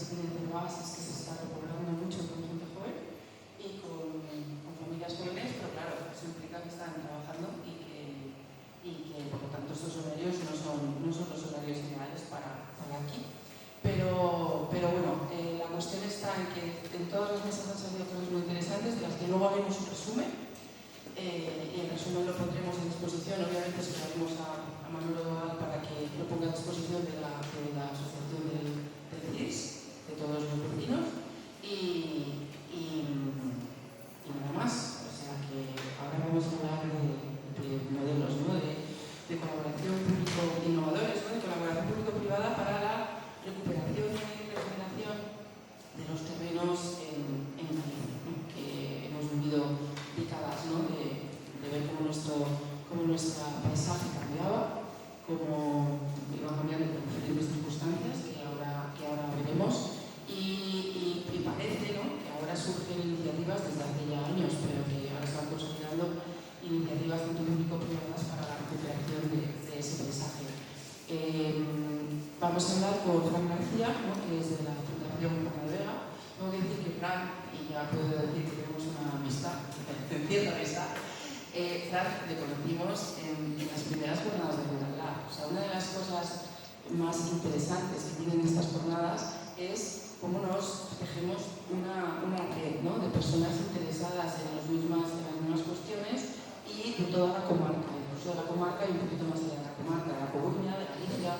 experiencia de base es que se está repoblando mucho con gente joven y con familias jóvenes, pero claro, eso implica que están trabajando y que por lo tanto estos horarios no son los horarios ideales para aquí. Pero bueno, la cuestión está en que en todas las mesas han salido cosas muy interesantes, de las que luego haremos un resumen. Y el resumen lo pondremos en disposición, obviamente se lo haremos a Manolo Doval para que lo ponga a disposición de la asociación del CIS, de todos los vecinos, y nada más. O sea que ahora vamos a hablar de modelos, ¿no? de colaboración público-innovadores, ¿no? De colaboración público-privada para la recuperación y regeneración de los terrenos en Galicia, ¿no? Que hemos vivido décadas, ¿no? de ver cómo nuestro paisaje cambiaba, cómo iba cambiando por diferentes circunstancias que ahora veremos, y parece, ¿no? que ahora surgen iniciativas desde hace ya años, pero que ahora están consolidando iniciativas tanto público-privadas para la recuperación de ese paisaje. Vamos a hablar con Fran García, ¿no? que es de la Fundación Juan de Vega. Tengo que decir que Fran, y ya puedo decir que tenemos una amistad, cierta amistad, Fran le conocimos en las primeras jornadas de Rural Lab. O sea, una de las cosas más interesantes que tienen estas jornadas es cómo nos tejemos una red, ¿no? de personas interesadas en las mismas cuestiones y de toda la comarca, incluso de la comarca y un poquito más allá de la comarca, de la Coruña, de Galicia.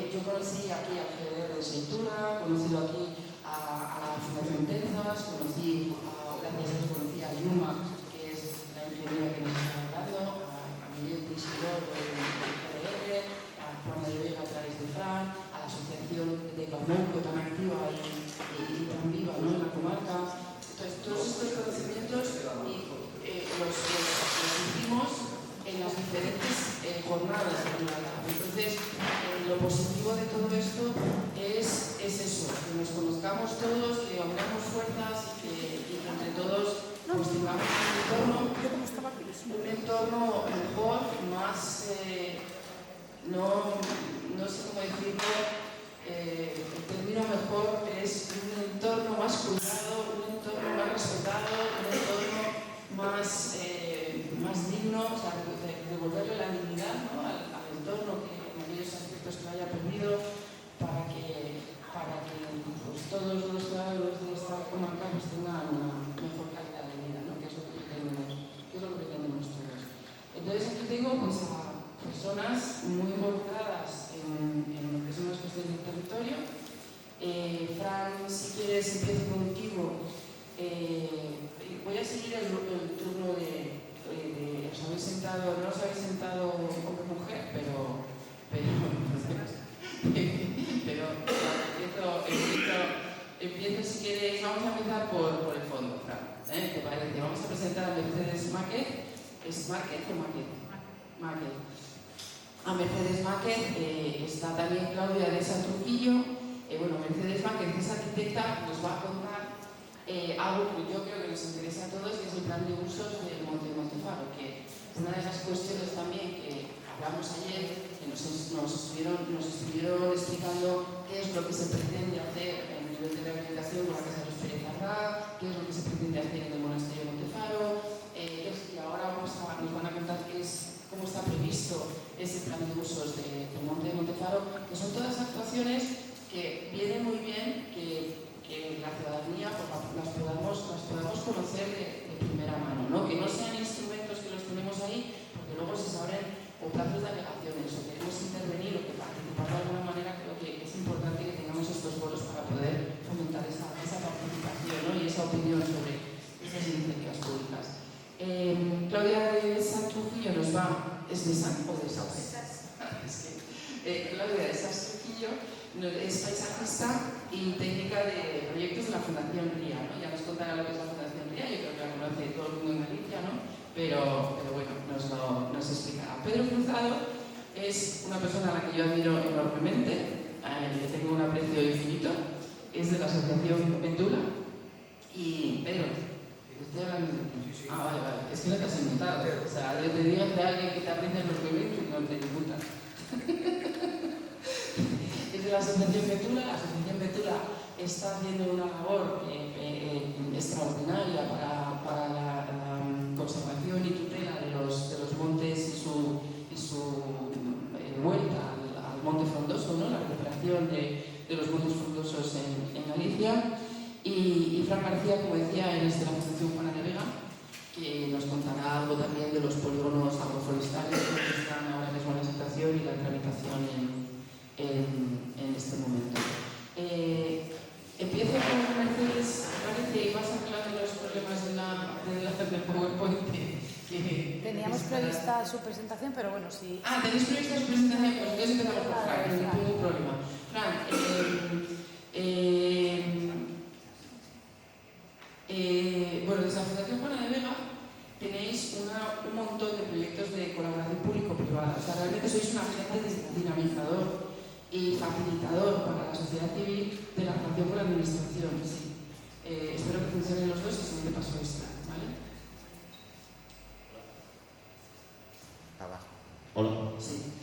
Yo conocí aquí a Feder de Seitura, conocí aquí a la Fundación Tenzas, conocí a Yuma, que es la ingeniera que nos está hablando, a Miguel Teixidor de PDR, a Juan de Vega a través de Fran, a la asociación de Camouco tan activa y tan viva, ¿no? en la comarca. Entonces, todos estos conocimientos los hicimos en las diferentes jornadas de Rural Lab. Entonces, lo positivo de todo esto es eso, que nos conozcamos todos, que unamos fuerzas y que entre todos pues, tengamos un entorno mejor, más, no sé cómo decirlo, el término mejor es un entorno más cuidado, un entorno más respetado, un entorno más digno, o sea, devolverle la dignidad, ¿no? al entorno que en aquellos aspectos que haya perdido, para que pues, todos los ciudadanos de esta comarca pues, tengan una mejor calidad de vida, ¿no? que es lo que pretendemos todos. Entonces aquí tengo pues, a personas muy involucradas en lo que son las cuestiones del territorio. Fran, si quieres, empiezo contigo. Voy a seguir el turno os habéis sentado, no os habéis sentado como mujer, pero empiezo si queréis. Vamos a empezar por el fondo, Fran. ¿Te parece? Vamos a presentar a Mercedes Máquez. ¿Es Máquez o Máquez? Máquez. A Mercedes Máquez está también Claudia de Trujillo. Mercedes Máquez es arquitecta, nos va a contar algo que yo creo que nos interesa a todos, que es el plan de usos del Monte Montefaro, que una de esas cuestiones también que hablamos ayer, que nos estuvieron explicando qué es lo que se pretende hacer en el nivel de rehabilitación con la Casa de los Pérez Arrá, qué es lo que se pretende hacer en el Monasterio de Montefaro, y ahora nos van a contar cómo está previsto ese plan de usos del Monte de Montefaro, que son todas actuaciones que viene muy bien que la ciudadanía pues, las podamos conocer de primera mano, ¿no? Que no sean instrumentos que los tenemos ahí, porque luego se abren o plazos de alegaciones o queremos intervenir o que participar de alguna manera. Creo que es importante que tengamos estos foros para poder fomentar esa participación, ¿no? y esa opinión sobre esas iniciativas públicas. Claudia de Trujillo nos va, es de San o de Sauce. Claudia de Trujillo es paisajista y técnica de proyectos de la Fundación RIA, ¿no? Ya nos contará lo que es la Fundación RIA, yo creo que la conoce todo el mundo en Galicia, ¿no? Pero bueno, nos explicará. Pedro Cruzado es una persona a la que yo admiro enormemente, le tengo un aprecio infinito, es de la asociación Vendula. Y Pedro, estoy hablando de ti. Vale, es que no te has invitado. O sea, yo te digo de alguien que te aprecia enormemente y no te invitas. Es de la asociación Betula. La asociación Betula está haciendo una labor extraordinaria para la conservación y tutela de los montes y su vuelta al monte frondoso, ¿no? La recuperación de los montes frondosos en Galicia. Y Fran García, como decía, es de la Fundación Juana de Vega, que nos contará algo también de los polígonos agroforestales que están ahora mismo en la situación y la tramitación en este momento. Empiezo con Mercedes, parece, y vas aclarando los problemas del PowerPoint. Teníamos prevista su presentación, pero bueno, sí. ¿Tenéis prevista su presentación? Pues entonces empezamos por Fran, no hay ningún problema. Fran, bueno, desde la Fundación Juana de Vega tenéis un montón de proyectos de colaboración público-privada. O sea, realmente sois un agente dinamizador y facilitador para la sociedad civil de la relación con la administración. Sí. Espero que funcionen los dos y siguiente paso extra, ¿vale? Abajo. Hola. Sí.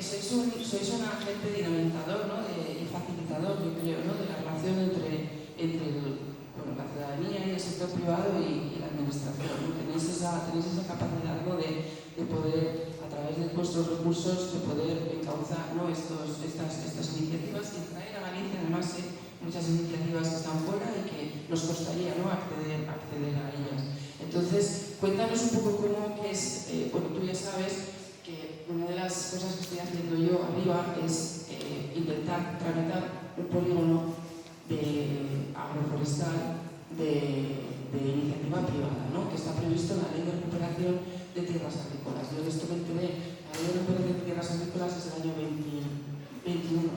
Sois un agente dinamizador, ¿no? Y facilitador, yo creo, ¿no? De la relación entre la ciudadanía y el sector privado y la administración, ¿no? Tenéis esa capacidad, ¿no? de poder, a través de vuestros recursos, de poder encauzar, ¿no? estas iniciativas y traer a Galicia, además, muchas iniciativas que están fuera y que nos costaría, ¿no? acceder a ellas. Entonces, cuéntanos un poco cómo es, tú ya sabes que una de las cosas que estoy haciendo yo arriba es intentar tramitar un polígono de agroforestal de iniciativa privada, ¿no? Que está previsto en la Ley de Recuperación de Tierras Agrícolas. Yo de esto me enteré, la Ley de Recuperación de Tierras Agrícolas es del año 2021.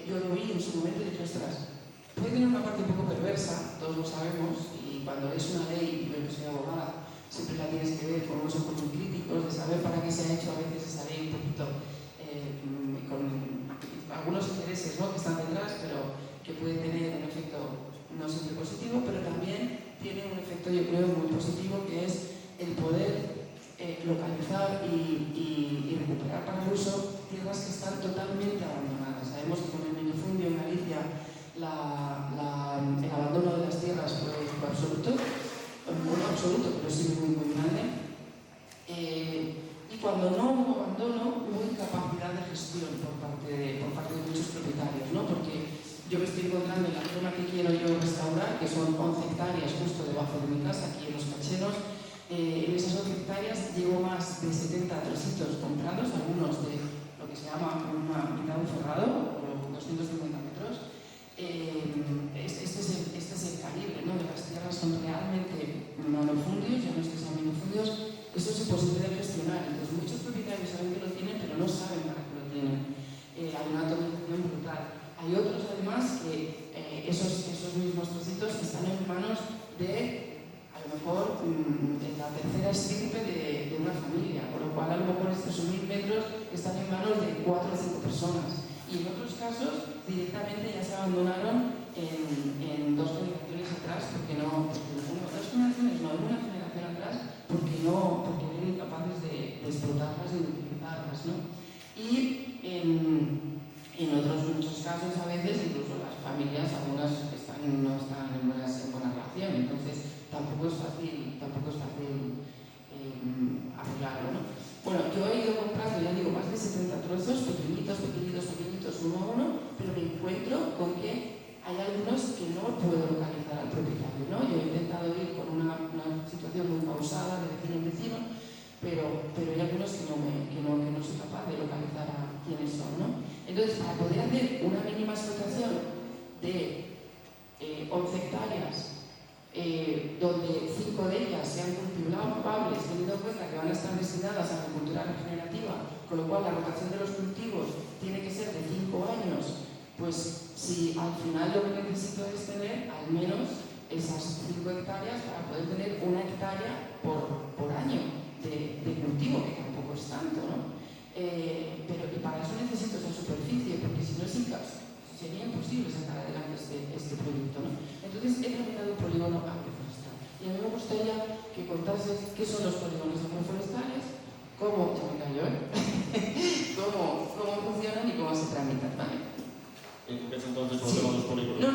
Yo lo vi en su momento y dije, ostras, puede tener una parte un poco perversa, todos lo sabemos, y cuando lees una ley, yo que soy abogada, siempre la tienes que ver con unos ojos muy críticos, de saber para qué se ha hecho a veces esa ley un poquito con algunos intereses, ¿no? Que están detrás, pero que puede tener un efecto no siempre positivo, pero también tiene un efecto, yo creo, muy positivo, que es el poder localizar y recuperar para el uso tierras que están totalmente abandonadas. Sabemos que con el minifundio en Galicia el abandono de las tierras fue absoluto, no absoluto, pero sí muy, muy grande. Y cuando no hubo abandono, hubo incapacidad de gestión por parte de muchos propietarios, ¿no? Porque yo me estoy encontrando en la zona que quiero yo restaurar, que son 11 hectáreas justo debajo de mi casa, aquí en Los Cacheros. En esas 11 hectáreas llevo más de 70 trocitos comprados, algunos de lo que se llama una mitad cerrado, o 250 metros. Este es el calibre, ¿no? De las tierras son realmente monofundios, ya no es que sean minifundios. Eso es imposible de gestionar. Entonces, muchos propietarios saben que lo tienen, pero no saben para qué lo tienen. Hay una atomización brutal. Hay otros, además, que esos mismos trocitos están en manos de, a lo mejor, la tercera estirpe de una familia, por lo cual, a lo mejor, estos 1000 metros están en manos de 4 o 5 personas. Y en otros casos, directamente ya se abandonaron en 2 generaciones atrás, porque no, 2 generaciones, no, en una generación atrás, porque eran incapaces de explotarlas y de utilizarlas, ¿no? Y en otros muchos casos, a veces, incluso las familias, algunas no están en buena relación, entonces tampoco es fácil arreglarlo, ¿no? Bueno, yo he ido comprando, ya digo, más de 70 trozos, pequeñitos, uno a uno, pero me encuentro con que hay algunos que no puedo localizar al propietario, ¿no? Yo he intentado ir con una situación muy pausada de vecino en vecino, pero hay algunos que no soy capaz de localizar a quiénes son, ¿no? Entonces, para poder hacer una mínima explotación de 11 hectáreas, donde 5 de ellas sean cultivables, teniendo en cuenta que van a estar destinadas a agricultura regenerativa, con lo cual la rotación de los cultivos tiene que ser de 5 años, pues si al final lo que necesito es tener al menos esas 5 hectáreas para poder tener 1 hectárea por año de cultivo, que tampoco es tanto, ¿no? Pero y para eso necesito esa superficie, porque si no sería imposible sacar adelante este proyecto, ¿no? Entonces he tramitado un polígono agroforestal. Y a mí me gustaría que contases qué son los polígonos agroforestales, cómo funcionan y cómo se tramitan, ¿vale? Empieza entonces por el tema de los polígonos. No,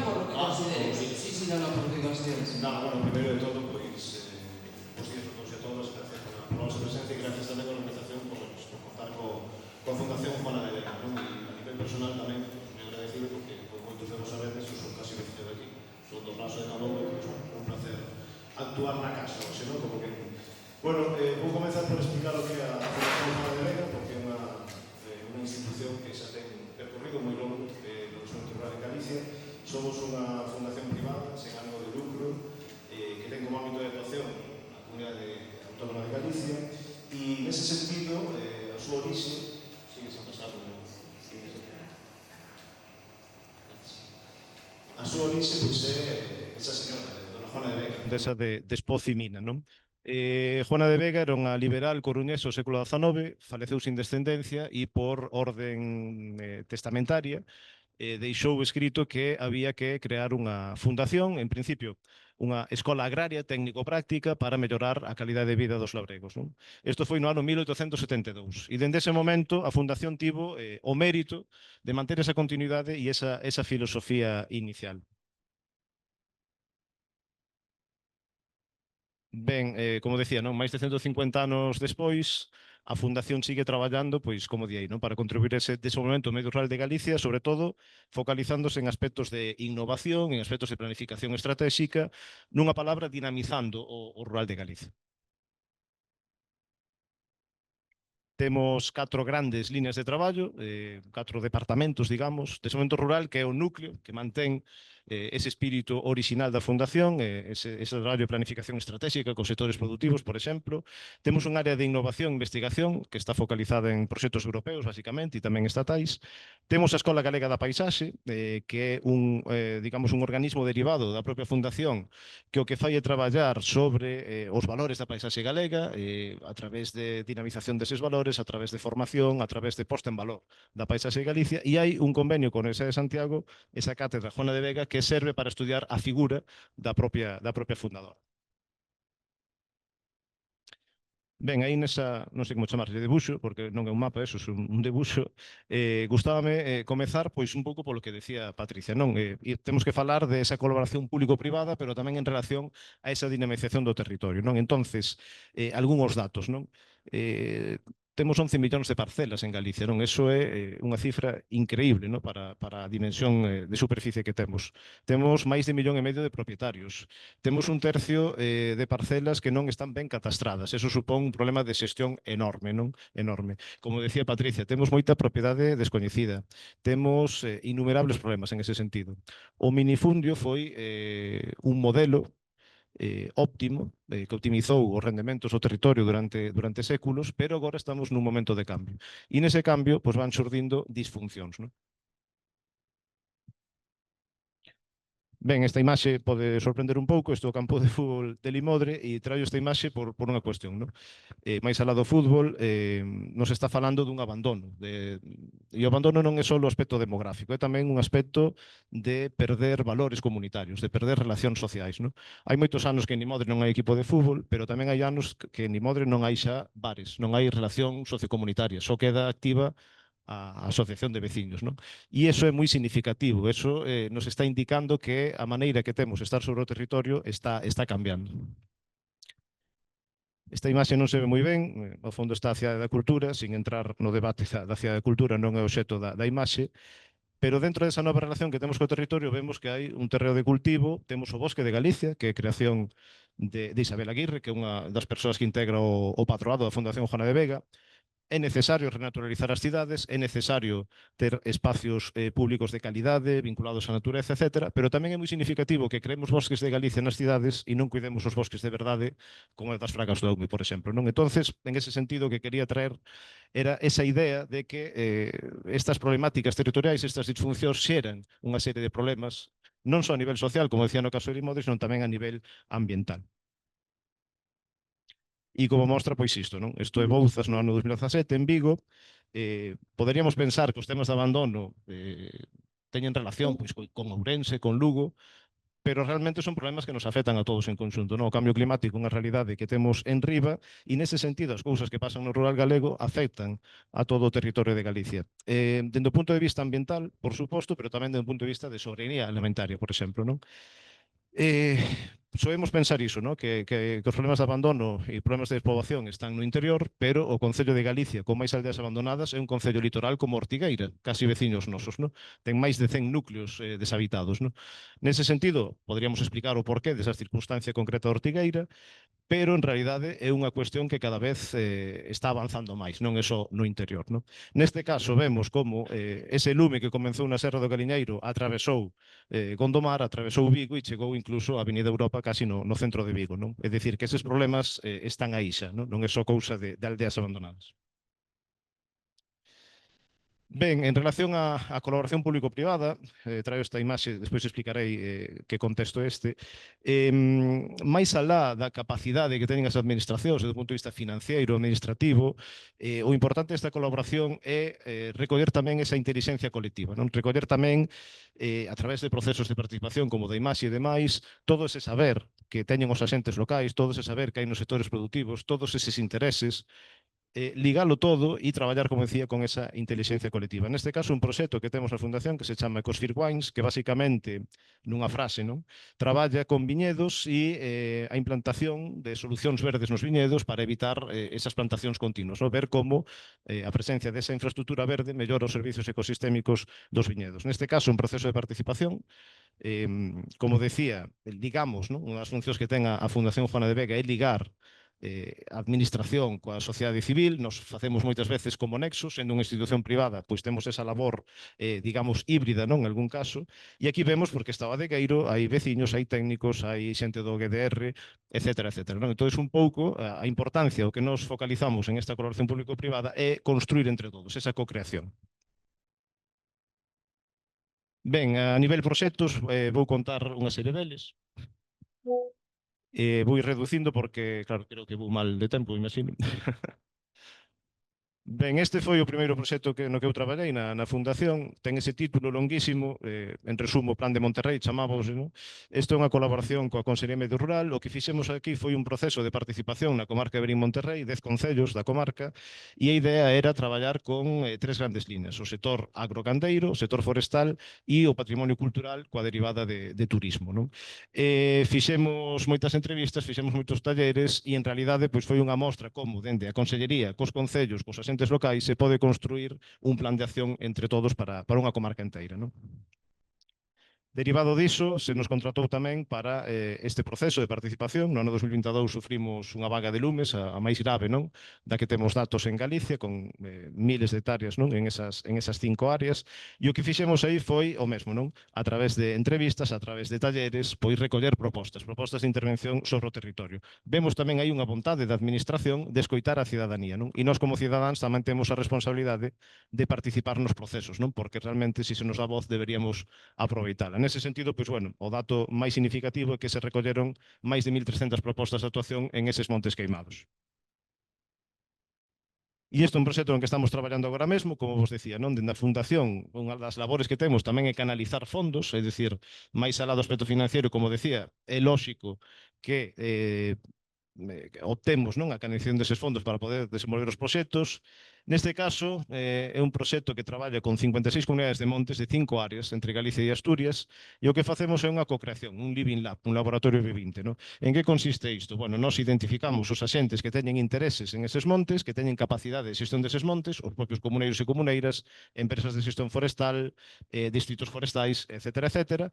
por lo que consideres. Sí, no, por lo que consideres. Nada, bueno, primero de todo, pois, os días a todos e a todas, gracias por a vosa presencia e gracias tamén a organización por contar coa Fundación Juana de Vega, non? E a nivel personal tamén, moi agradecido porque moitos de vos sabedes, eu son casi veciño de aquí, son do Paso de Canovo, e é un placer actuar na casa, hoxe, non? Como que... Bueno, vou comenzar por explicar o que é a Fundación Juana de Vega, porque é unha institución que xa ten percorrido moi longo no desenvolvemento rural en Galicia. Somos unha fundación privada, sen ánimo de lucro, que ten como ámbito de actuación a Comunidade Autónoma de Galicia, e nese sentido, a súa orixe, a súa orixe, pois, é esa señora, dona Juana de Vega, desa de Espoz e Mina, non? Juana de Vega era unha liberal coruñesa do século XIX, faleceu sin descendencia e por orden testamentaria deixou escrito que había que crear unha fundación, en principio, unha escola agraria técnico-práctica para mellorar a calidade de vida dos labregos. Non? Isto foi no ano 1872 e dende ese momento a fundación tivo o mérito de manter esa continuidade e esa filosofía inicial. Ben, como decía, non, máis de 150 anos despois, a Fundación sigue traballando, pois, como di aí, non, para contribuir ese desenvolvemento medio rural de Galicia, sobre todo focalizándose en aspectos de innovación, en aspectos de planificación estratégica, nunha palabra, dinamizando o rural de Galicia. Temos 4 grandes líneas de traballo, 4 departamentos, digamos, desenvolvemento rural, que é o núcleo que mantén ese espírito original da Fundación, ese traballo de planificación estratégica cos sectores productivos, por exemplo. Temos un área de innovación e investigación que está focalizada en proxectos europeos, basicamente, e tamén estatais. Temos a Escola Galega da Paisaxe, que é digamos, un organismo derivado da propia Fundación que o que fai é traballar sobre os valores da paisaxe galega a través de dinamización deses valores, a través de formación, a través de posta en valor da paisaxe de Galicia, e hai un convenio con a Universidade de Santiago, esa cátedra Juana de Vega, que serve para estudiar a figura da propia fundadora. Ben, aí nesa, non sei como chamarlle, debuxo, porque non é un mapa, eso é un debuxo, gustábame comezar pois un pouco polo que decía Patricia, non? Temos que falar de esa colaboración público-privada, pero tamén en relación a esa dinamización do territorio, non? Entonces, algúns datos, non? Temos 11 millóns de parcelas en Galicia, non? Eso é unha cifra increíble, non? Para a dimensión de superficie que temos. Temos máis de 1,5 millón de propietarios. Temos un tercio de parcelas que non están ben catastradas. Eso supón un problema de xestión enorme, non? Enorme. Como decía Patricia, temos moita propiedade descoñecida. Temos innumerables problemas en ese sentido. O minifundio foi un modelo óptimo, que optimizou os rendementos do territorio durante séculos, pero agora estamos nun momento de cambio. E nese cambio pois, van xurdindo disfuncións. Non? Ben, esta imaxe pode sorprender un pouco, isto é o campo de fútbol de Limodre e traio esta imaxe por unha cuestión. Non? Mais alá do fútbol, nos está falando dun abandono. E o abandono non é só o aspecto demográfico, é tamén un aspecto de perder valores comunitarios, de perder relacións sociais. Non? Hai moitos anos que en Limodre non hai equipo de fútbol, pero tamén hai anos que en Limodre non hai xa bares, non hai relación sociocomunitaria, só queda activa a asociación de veciños. Non? E iso é moi significativo, eso nos está indicando que a maneira que temos de estar sobre o territorio está cambiando. Esta imaxe non se ve moi ben, ao fondo está a Cidade da Cultura, sin entrar no debate da Cidade da Cultura, non é o obxecto da imaxe, pero dentro desa nova relación que temos co territorio vemos que hai un terreo de cultivo, temos o Bosque de Galicia, que é creación de Isabel Aguirre, que é unha das persoas que integra o patroado da Fundación Juana de Vega. É necesario renaturalizar as cidades, é necesario ter espacios públicos de calidade, vinculados á natureza, etc. Pero tamén é moi significativo que creemos bosques de Galicia nas cidades e non cuidemos os bosques de verdade, como é das Fragas do Aume, por exemplo. Non? Entonces, en ese sentido, o que quería traer era esa idea de que estas problemáticas territoriais, estas disfuncións, xeran unha serie de problemas, non só a nivel social, como decía no caso de Limodre, senón tamén a nivel ambiental. E como mostra, pois isto, non? Isto é Bouzas no ano 2017 en Vigo. Poderíamos pensar que os temas de abandono teñen relación pois, con Ourense, con Lugo, pero realmente son problemas que nos afectan a todos en conxunto. Non? O cambio climático é unha realidade que temos en riba e nese sentido as cousas que pasan no rural galego afectan a todo o territorio de Galicia. Dende o punto de vista ambiental, por suposto, pero tamén dende o punto de vista de soberanía alimentaria, por exemplo. Non? Soemos pensar iso, ¿no? que os problemas de abandono e problemas de despoboación están no interior, pero o Concello de Galicia, con máis aldeas abandonadas, é un concello litoral como Ortigueira, casi veciños nosos, ¿no? Ten máis de 100 núcleos deshabitados, ¿no? Nese sentido, poderíamos explicar o porqué desa circunstancia concreta de Ortigueira, pero en realidade é unha cuestión que cada vez está avanzando máis, non é só no interior. Non? Neste caso vemos como ese lume que comenzou na Serra do Galiñeiro atravesou Gondomar, atravesou Vigo e chegou incluso a Avenida Europa casi no centro de Vigo. Non? É dicir, que eses problemas están aí xa, non é só cousa de aldeas abandonadas. Ben, en relación á colaboración público-privada, traio esta imaxe, despois explicarei que contexto este, máis alá da capacidade que teñen as administracións desde o punto de vista financiero, administrativo, o importante desta colaboración é recoller tamén esa inteligencia colectiva, non? Recoller tamén, a través de procesos de participación como da imaxe e demais, todo ese saber que teñen os axentes locais, todo ese saber que hai nos sectores productivos, todos eses intereses, ligalo todo e traballar, como decía, con esa inteligencia colectiva. Neste caso, un proxecto que temos na Fundación que se chama Ecosfir Wines, que basicamente, nunha frase, non, traballa con viñedos e a implantación de solucións verdes nos viñedos para evitar esas plantacións continuas, non? Ver como a presencia desa infraestructura verde mellora os servicios ecosistémicos dos viñedos. Neste caso, un proceso de participación, como decía, ligamos, non? Unha das funcións que ten a Fundación Juana de Vega é ligar a administración coa sociedade civil, nos facemos moitas veces como nexo, sendo unha institución privada, pois temos esa labor, digamos, híbrida, non, en algún caso, e aquí vemos porque está o adegueiro, hai veciños, hai técnicos, hai xente do GDR, etcétera, etcétera. Non? Entón, un pouco, a importancia, o que nos focalizamos en esta colaboración público-privada é construir entre todos, esa co-creación. Ben, a nivel proxectos, vou contar unha serie deles. Vou ir reducindo porque, claro, creo que vou mal de tempo, imagino. Ben, este foi o primeiro proxecto no que eu traballei na Fundación. Ten ese título longuísimo, en resumo, Plan de Monterrey, chamábose, non? Isto é unha colaboración coa Consellería de Medio Rural. O que fixemos aquí foi un proceso de participación na comarca de Verín-Monterrey, 10 concellos da comarca, e a idea era traballar con tres grandes líneas, o sector agrogandeiro, o sector forestal e o patrimonio cultural coa derivada de turismo, non? Fixemos moitas entrevistas, fixemos moitos talleres e, en realidade, pois foi unha mostra como, dende a Consellería, cos concellos, cos asentes locais, se pode construir un plan de acción entre todos para unha comarca inteira. Non? Derivado diso, se nos contratou tamén para este proceso de participación. No ano 2022 sufrimos unha vaga de lumes, a máis grave, non? Da que temos datos en Galicia, con miles de hectáreas, non? En esas 5 áreas. E o que fixemos aí foi o mesmo, non? A través de entrevistas, a través de talleres, pois recoller propostas de intervención sobre o territorio. Vemos tamén aí unha vontade da administración de escoitar a cidadanía, non? E nós como cidadáns tamén temos a responsabilidade de participar nos procesos, non? Porque realmente, se nos dá voz, deberíamos aproveitala. Nese sentido, pois, bueno, o dato máis significativo é que se recolleron máis de 1.300 propostas de actuación en eses montes queimados. E isto é un proxecto en que estamos traballando agora mesmo, como vos decía, non? Dende a Fundación, unha das labores que temos tamén é canalizar fondos, é dicir, máis alá do aspecto financiero, como decía, é lóxico que obtemos, non, a canalización deses fondos para poder desenvolver os proxectos. Neste caso, é un proxecto que traballa con 56 comunidades de montes de 5 áreas, entre Galicia e Asturias, e o que facemos é unha co-creación, un living lab, un laboratorio vivinte. Non? En que consiste isto? Bueno, nós identificamos os axentes que teñen intereses en eses montes, que teñen capacidade de xestión deses montes, os propios comuneiros e comuneiras, empresas de xestión forestal, distritos forestais, etcétera, etcétera,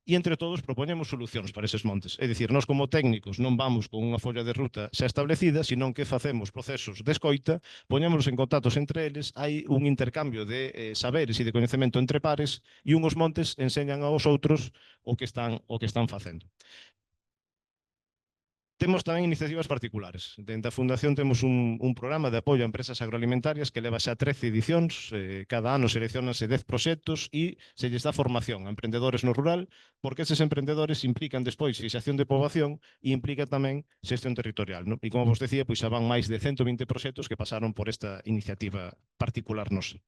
e entre todos propoñemos solucións para eses montes. É dicir, nós como técnicos non vamos con unha folla de ruta xa establecida, senón que facemos procesos de escoita, poñémonos en contacto entre eles, hai un intercambio de saberes e de coñecemento entre pares e unhos montes enseñan aos outros o que están facendo. Temos tamén iniciativas particulares. Dentro da Fundación temos un programa de apoio a empresas agroalimentarias que leva xa 13 edicións. Cada ano seleccionanse 10 proxectos e se lles dá formación a emprendedores no rural, porque eses emprendedores implican despois fixación de poboación e implica tamén xestión territorial. Non? E como vos decía, pois xa van máis de 120 proxectos que pasaron por esta iniciativa particular nosa.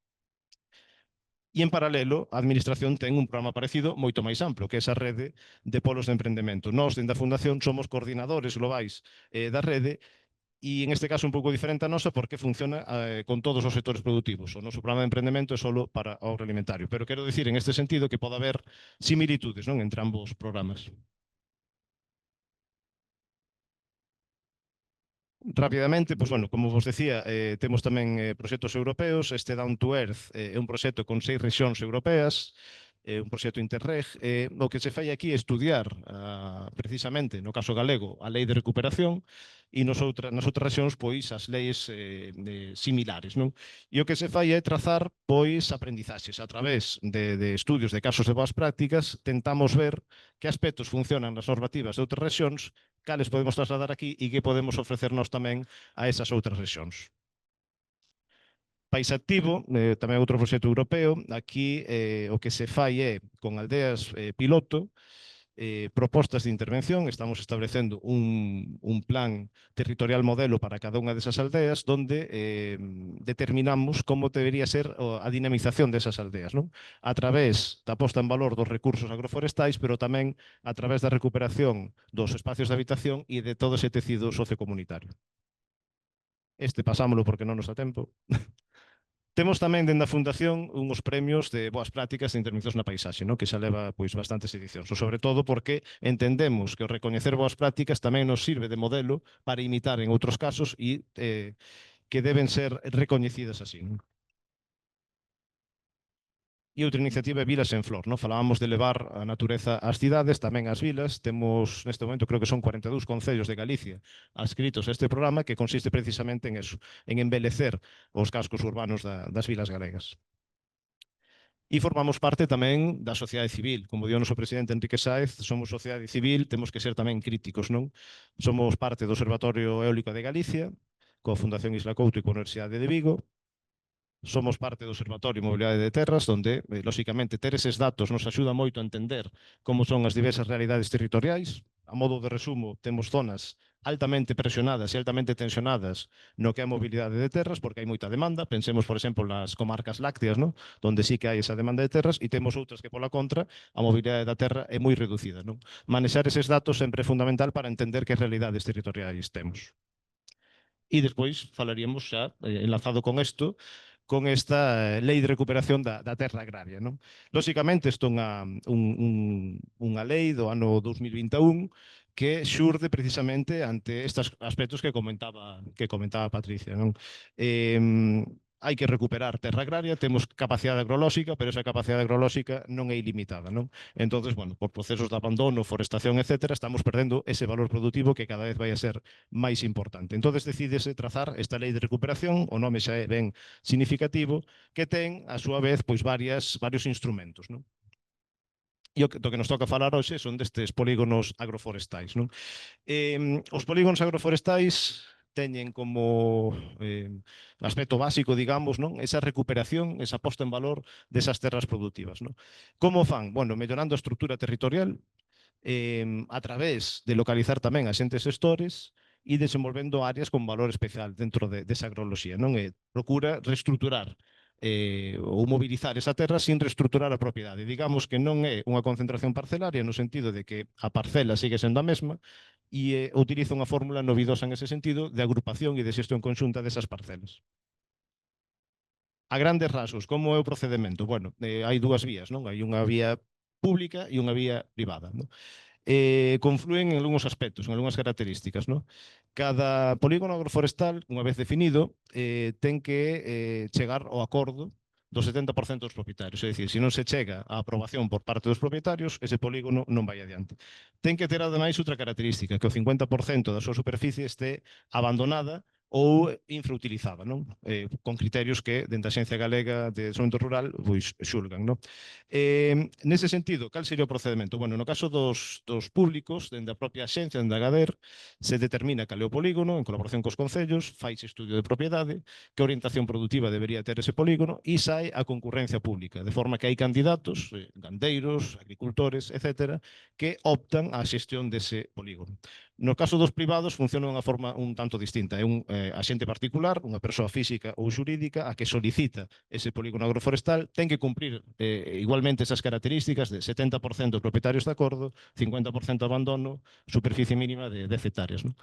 E, en paralelo, a Administración ten un programa parecido moito máis amplo, que é esa rede de polos de emprendemento. Nós, dentro da Fundación, somos coordinadores globais da rede, e en este caso un pouco diferente a nosa porque funciona con todos os sectores productivos. O noso programa de emprendemento é solo para o agroalimentario. Pero quero dicir en este sentido que pode haber similitudes, non, entre ambos programas. Rapidamente, pois, bueno, como vos decía, temos tamén proxectos europeos. Este Down to Earth é un proxecto con 6 rexións europeas, un proxecto Interreg. O que se fai aquí é estudiar precisamente, no caso galego, a lei de recuperación e nas outras rexións, pois, as leis similares, non? E o que se fai é trazar, pois, aprendizaxes a través de estudios de casos de boas prácticas. Tentamos ver que aspectos funcionan nas normativas de outras rexións, cales podemos trasladar aquí e que podemos ofrecernos tamén a esas outras rexións. País Activo, tamén outro proxecto europeo. Aquí o que se fai é, con aldeas piloto, propostas de intervención. Estamos establecendo un plan territorial modelo para cada unha desas aldeas donde determinamos como debería ser a dinamización desas aldeas, non? A través da posta en valor dos recursos agroforestais, pero tamén a través da recuperación dos espacios de habitación e de todo ese tecido sociocomunitario. Este pasámolo porque non nos dá tempo. Temos tamén dentro da Fundación uns premios de boas prácticas de intervencións na paisaxe, no? Que xa leva pois bastantes edicións, sobre todo porque entendemos que o recoñecer boas prácticas tamén nos sirve de modelo para imitar en outros casos e que deben ser recoñecidas así. Non? E outra iniciativa é Vilas en Flor. Non? Falábamos de levar a natureza ás cidades, tamén ás vilas. Temos, neste momento, creo que son 42 concellos de Galicia adscritos a este programa, que consiste precisamente en eso, en embelecer os cascos urbanos das vilas galegas. E formamos parte tamén da sociedade civil. Como dio o noso presidente Enrique Sáez, somos sociedade civil, temos que ser tamén críticos, non? Somos parte do Observatorio Eólico de Galicia, coa Fundación Isla Couto e coa Universidade de Vigo. Somos parte do Observatorio Mobilidade de Terras, onde, lóxicamente, ter eses datos nos axuda moito a entender como son as diversas realidades territoriais. A modo de resumo, temos zonas altamente presionadas e altamente tensionadas no que é a mobilidade de terras, porque hai moita demanda. Pensemos, por exemplo, nas comarcas lácteas, ¿no? Donde sí que hai esa demanda de terras, e temos outras que, pola contra, a mobilidade da terra é moi reducida. ¿No? Manexar eses datos sempre é fundamental para entender que realidades territoriais temos. E despois falaríamos xa, enlazado con isto, con esta lei de recuperación da terra agraria. Non? Lóxicamente, isto é unha lei do ano 2021 que xurde precisamente ante estes aspectos que comentaba Patricia. Non? Hai que recuperar terra agraria, temos capacidade agrolóxica, pero esa capacidade agrolóxica non é ilimitada. Non? Entón, bueno, por procesos de abandono, forestación, etc., estamos perdendo ese valor productivo que cada vez vai a ser máis importante. Entón, decídese trazar esta lei de recuperación, o nome xa é ben significativo, que ten, a súa vez, pois varios instrumentos. Non? E o que nos toca falar hoxe son destes polígonos agroforestais. Non? Os polígonos agroforestais teñen como aspecto básico, digamos, non? Esa recuperación, esa posta en valor desas terras productivas. Non? Como fan? Bueno, mellorando a estrutura territorial, a través de localizar tamén a xentes xestores e desenvolvendo áreas con valor especial dentro desa agroloxía. Non? Procura reestruturar ou mobilizar esa terra sin reestruturar a propiedade. Digamos que non é unha concentración parcelaria no sentido de que a parcela sigue sendo a mesma e utiliza unha fórmula novidosa en ese sentido de agrupación e de xestión conxunta desas parcelas. A grandes rasgos, como é o procedemento? Bueno, hai dúas vías, non? Hai unha vía pública e unha vía privada. Non? Confluen en algúns aspectos, en algúnas características. ¿No? Cada polígono agroforestal, unha vez definido, ten que chegar ao acordo do 70% dos propietarios. É dicir, se non se chega á aprobación por parte dos propietarios, ese polígono non vai adiante. Ten que ter, ademais, outra característica, que o 50% da súa superficie este abandonada ou infrautilizada, non? Con criterios que, dentro da Axencia Galega de Desenvolvemento Rural, pois xulgan. Non? Nese sentido, cal sería o procedimento? Bueno, no caso dos públicos, dende a propia axencia, dende a Gader, se determina cal é o polígono, en colaboración cos concellos, faise estudio de propiedade, que orientación productiva debería ter ese polígono, e sai a concurrencia pública, de forma que hai candidatos, gandeiros, agricultores, etc., que optan á xestión dese polígono. No caso dos privados funciona de unha forma un tanto distinta. É un axente particular, unha persoa física ou xurídica a que solicita ese polígono agroforestal, ten que cumprir igualmente esas características de 70% propietarios de acordo, 50% abandono, superficie mínima de 10 hectáreas. Non?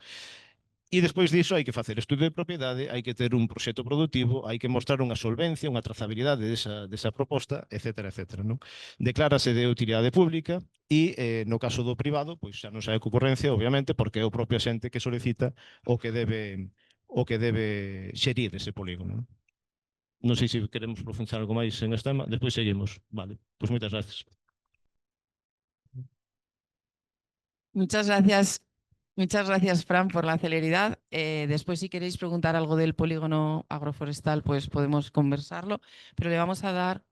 E despois diso hai que facer estudo de propiedade, hai que ter un proxecto productivo, hai que mostrar unha solvencia, unha trazabilidade desa proposta, etc. etc. Non? Declárase de utilidade pública e, no caso do privado, pois xa non sae co ocurrencia, obviamente, porque é o propio xente que solicita o que debe xerir ese polígono. Non? Non sei se queremos profundizar algo máis en este tema, despois seguimos. Vale, pois moitas gracias. Muchas gracias, Fran, por la celeridad. Después, si queréis preguntar algo del polígono agroforestal, pues podemos conversarlo, pero le vamos a dar,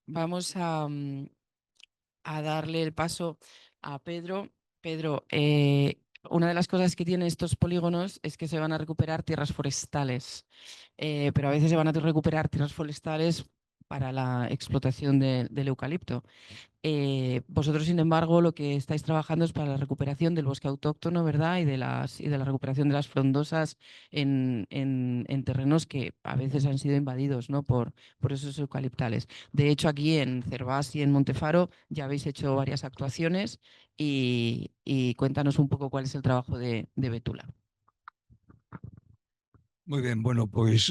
vamos a darle el paso a Pedro. Pedro, una de las cosas que tienen estos polígonos es que se van a recuperar tierras forestales, pero a veces se van a recuperar tierras forestales para la explotación del eucalipto. Vosotros, sin embargo, lo que estáis trabajando es para la recuperación del bosque autóctono, ¿verdad? Y de la recuperación de las frondosas en terrenos que a veces han sido invadidos, ¿no? por esos eucaliptales. De hecho, aquí en Cervás y en Montefaro ya habéis hecho varias actuaciones y cuéntanos un poco cuál es el trabajo de Betula. Moi ben, bueno, pois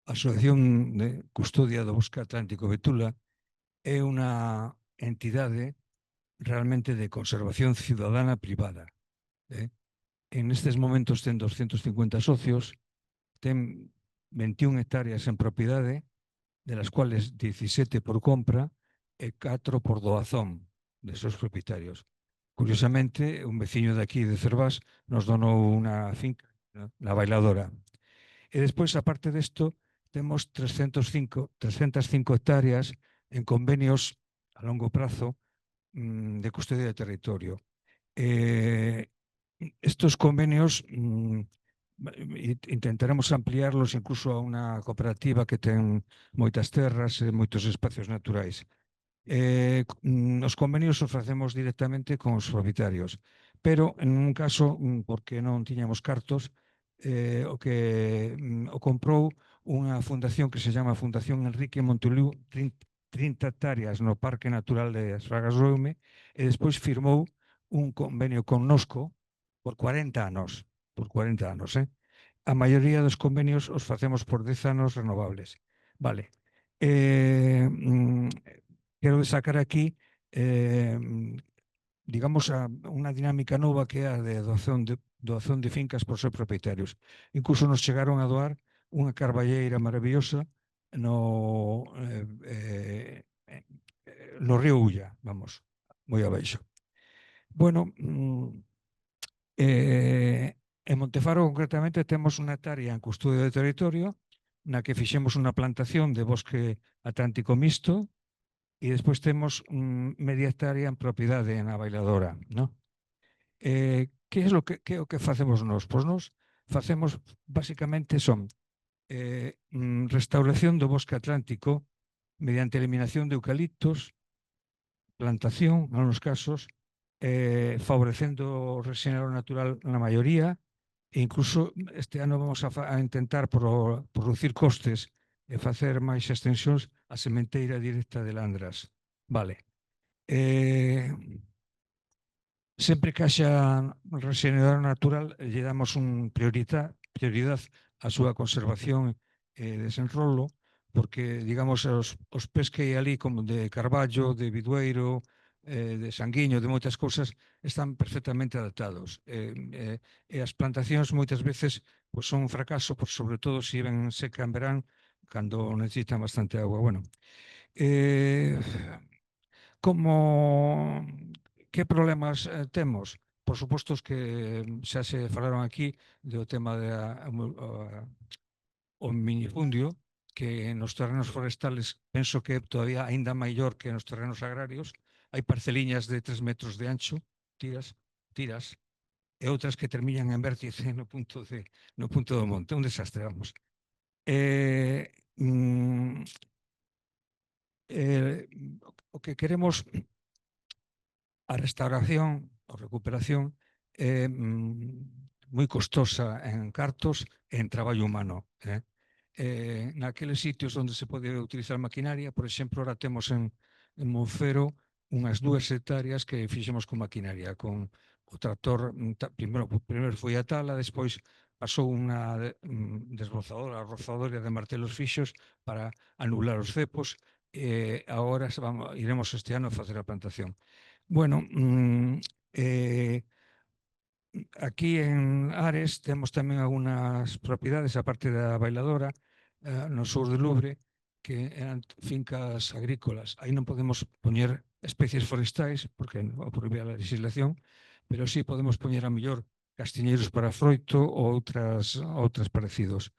a Asociación de Custodia do Bosque Atlántico Betula é unha entidade realmente de conservación ciudadana privada. En estes momentos ten 250 socios, ten 21 hectáreas en propiedade, de las cuales 17 por compra e 4 por doazón de seus propietarios. Curiosamente, un veciño de aquí de Cervás nos donou unha finca na Bailadora. E despois, aparte desto, temos 305 hectáreas en convenios a longo prazo de custodia de territorio. Estos convenios intentaremos ampliarlos incluso a unha cooperativa que ten moitas terras e moitos espacios naturais. Os convenios os facemos directamente con os propietarios, pero en un caso, porque non tiñamos cartos, o comprou unha fundación que se chama Fundación Enrique Montoliu, 30 hectáreas no Parque Natural de As Fragas do Eume, e despois firmou un convenio connosco por 40 anos. Por 40 anos, A maioría dos convenios os facemos por 10 anos renovables. Vale. Quero destacar aquí digamos, unha dinámica nova que é a de doazón de fincas por ser propietarios. Incluso nos chegaron a doar unha carballeira maravillosa no río Ulla, vamos, moi abaixo. Bueno, en Montefaro concretamente temos unha hectárea en custodia de territorio na que fixemos unha plantación de bosque atlántico mixto e despois temos media hectárea en propiedade na Bailadora, ¿no? Que é o que facemos nós? Pois nós facemos, basicamente, son restauración do bosque atlántico mediante eliminación de eucaliptos, plantación, en algunos casos, favorecendo o rexenero natural na maioría, e incluso este ano vamos a intentar producir costes e facer máis extensións a sementeira directa de Landras. Vale. Sempre que haxa rexenerador natural, lle damos prioridade á súa conservación e desenrolo, porque, digamos, os pés que hai ali, como de carballo, de bidueiro, de sanguiño, de moitas cousas, están perfectamente adaptados. E as plantacións moitas veces pois, son un fracaso, sobre todo se ven seca en verán, cando necesitan bastante agua. Bueno, que problemas temos? Por suposto que xa se falaron aquí do tema o minifundio, que nos terrenos forestales penso que é todavía aínda maior que nos terrenos agrarios. Hai parceliñas de 3 metros de ancho, tiras, e outras que terminan en vértice no punto do monte. Un desastre, vamos. O que queremos, a restauración, ou recuperación é moi costosa en cartos e en traballo humano. Naqueles sitios onde se pode utilizar maquinaria, por exemplo, ahora temos en Monfero unhas 2 hectáreas que fixemos con maquinaria, con o tractor, primeiro foi a tala, despois pasou unha desbrozadora, rozadora de martelos fixos para anular os cepos, e agora iremos este ano a facer a plantación. Bueno, aquí en Ares temos tamén algunhas propiedades, aparte da bailadora, no sur de Lubre, que eran fincas agrícolas. Aí non podemos poñer especies forestais, porque o prohibía a legislación, pero sí podemos poñer a mellor castiñeiros para froito ou outras parecidos.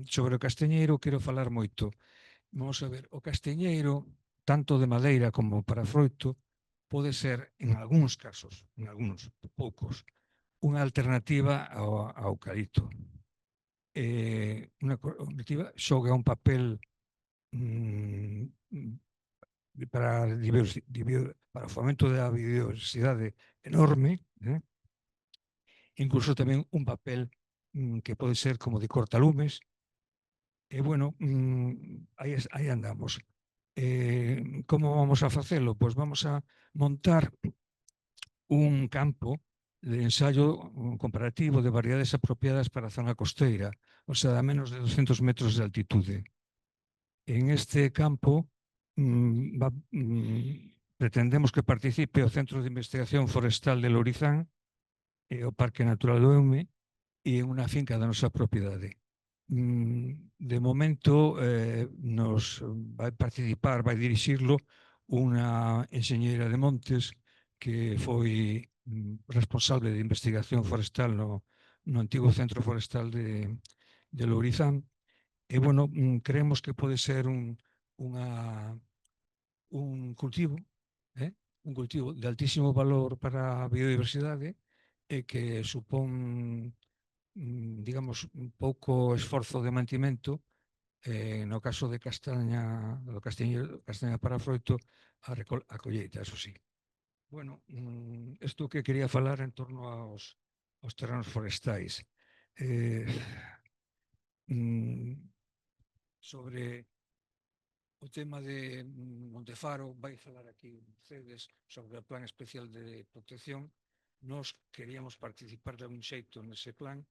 Sobre o castiñeiro quero falar moito. Vamos a ver, o castiñeiro, tanto de madeira como para froito, pode ser, en algúns casos, en algúns, poucos, unha alternativa ao eucalipto. Unha alternativa xoga un papel para o fomento da biodiversidade enorme, incluso tamén un papel que pode ser como de cortalumes. E, bueno, aí andamos. Como vamos a facelo? Pois vamos a montar un campo de ensayo comparativo de variedades apropiadas para a zona costeira, o sea, a menos de 200 metros de altitude. En este campo pretendemos que participe o Centro de Investigación Forestal de Lourizán e o Parque Natural do Eume e unha finca da nosa propiedade. De momento nos vai participar, vai dirixirlo unha enxeñeira de montes que foi responsable de investigación forestal no antigo Centro Forestal de Lourizán. E, bueno, creemos que pode ser un cultivo de altísimo valor para a biodiversidade e que supón, digamos, un pouco esforzo de mantimento, no caso de castaña para froito, a colleita, eso sí. Bueno, isto que quería falar en torno aos terrenos forestais. Sobre o tema de Montefaro, vai falar aquí Cedes sobre o Plan Especial de Protección. Nós queríamos participar de algún xeito nese plan,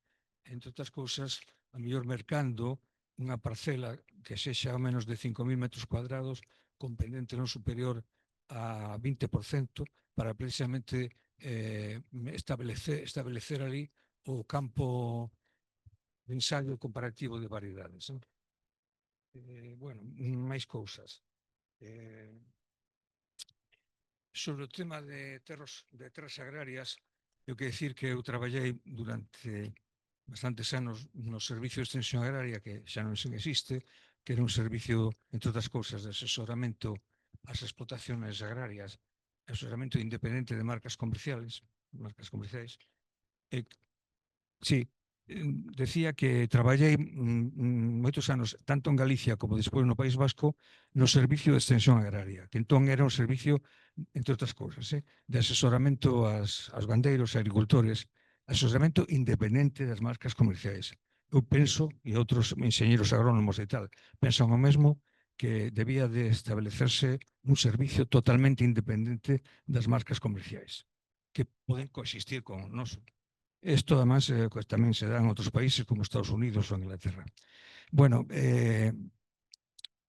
entre outras cousas, a mellor mercando unha parcela que sexa ao menos de 5.000 metros cuadrados, con pendente non superior a 20%, para precisamente establecer ali o campo de ensayo comparativo de variedades. Bueno, máis cousas. Sobre o tema de terras agrarias, eu que decir que eu traballei durante bastantes anos no Servicio de Extensión Agraria, que xa non existe, que era un servicio, entre outras cousas, de asesoramento ás explotaciones agrarias, asesoramento independente de marcas comerciais. Sí, decía que traballei moitos anos, tanto en Galicia como despois no País Vasco, no Servicio de Extensión Agraria, que entón era un servicio, entre outras cousas, de asesoramento aos gandeiros e agricultores, asesoramento independente das marcas comerciais. Eu penso, e outros enxeñeros agrónomos e tal, pensan o mesmo, que debía de establecerse un servicio totalmente independente das marcas comerciais, que poden coexistir con o noso. Isto, además, tamén se dá en outros países como Estados Unidos ou Inglaterra. Bueno,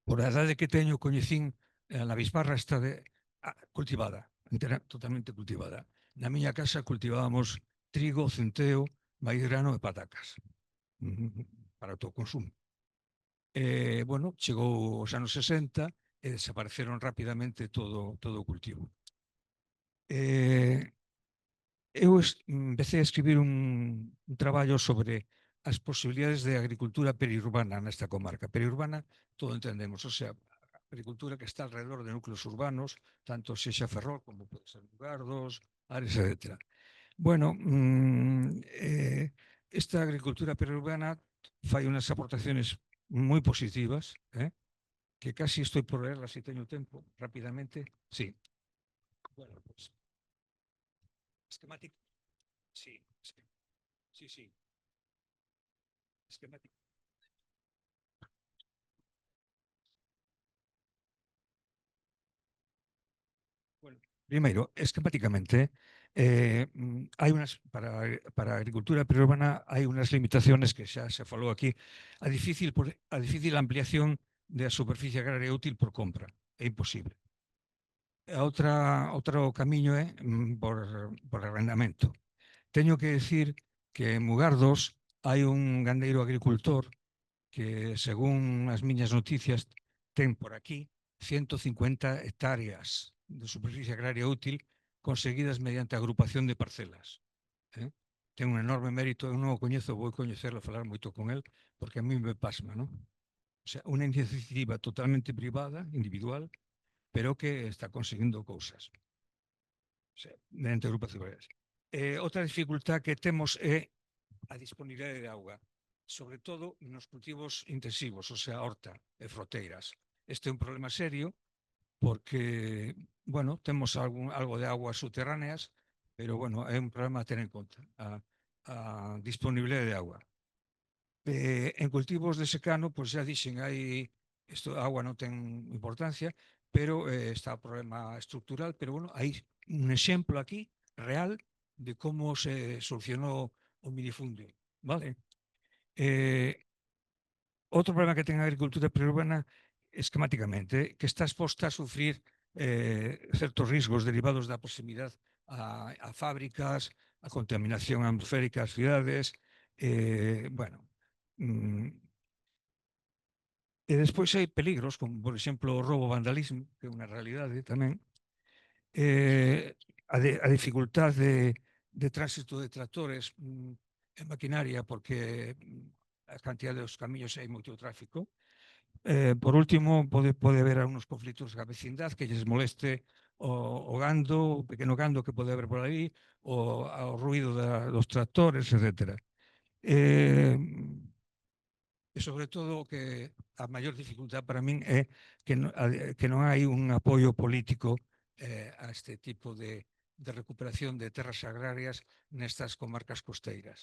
por a edade que teño, coñecín a bisbarra está cultivada, totalmente cultivada. Na miña casa cultivábamos trigo, centeo, maíz grano e patacas para o teu consumo. Bueno, chegou os anos 60 e desapareceron rapidamente todo o cultivo. Eu empecé a escribir un traballo sobre as posibilidades de agricultura periurbana nesta comarca. Periurbana, todo entendemos, o sea, agricultura que está alrededor de núcleos urbanos, tanto sexa Ferrol como pode ser Mugardos, Ares, etc. Bueno, esta agricultura periurbana fai unhas aportaciones moi positivas, que casi estoy por leerlas se teño tempo, rapidamente. Sí. Bueno, pues, Esquemática. Sí, sí, sí. Esquemática. Bueno, primeiro, esquemáticamente, para a agricultura periurbana hai unas limitaciones que xa se falou aquí. A difícil ampliación da superficie agraria útil por compra. É imposible. Outro camiño é por arrendamento. Teño que decir que en Mugardos hai un gandeiro agricultor que, según as miñas noticias, ten por aquí 150 hectáreas de superficie agraria útil conseguidas mediante agrupación de parcelas. Ten un enorme mérito, eu non o coñezo, vou coñecerlo, falar moito con el, porque a mí me pasma, non? O sea, unha iniciativa totalmente privada, individual, pero que está conseguindo cousas. O sea, mediante agrupacións. Outra dificultad que temos é a disponibilidade de auga, sobre todo nos cultivos intensivos, o sea, horta e froteiras. Este é un problema serio porque, bueno, temos algo de aguas subterráneas, pero, bueno, é un problema a ter en conta, a disponibilidade de auga. En cultivos de secano, pois xa dixen, isto a auga non ten importancia, pero está o problema estructural, pero, bueno, hai un exemplo aquí real de como se solucionou o minifundio, vale? Outro problema que ten a agricultura periurbana esquemáticamente, que está exposta a sufrir certos riscos derivados da proximidade a fábricas, a contaminación atmosférica ás cidades, bueno, e despois hai peligros, como, por exemplo, o roubo e vandalismo, que é unha realidade tamén, a dificultade de tránsito de tractores e maquinaria, porque a cantidad dos camiños hai moito tráfico. Por último, pode haber algunos conflitos a vecindade que lles moleste o gando, o pequeno gando que pode haber por aí, o ruido dos tractores, etc. E sobre todo que a maior dificultad para min é que non hai un apoio político a este tipo de recuperación de terras agrarias nestas comarcas costeiras.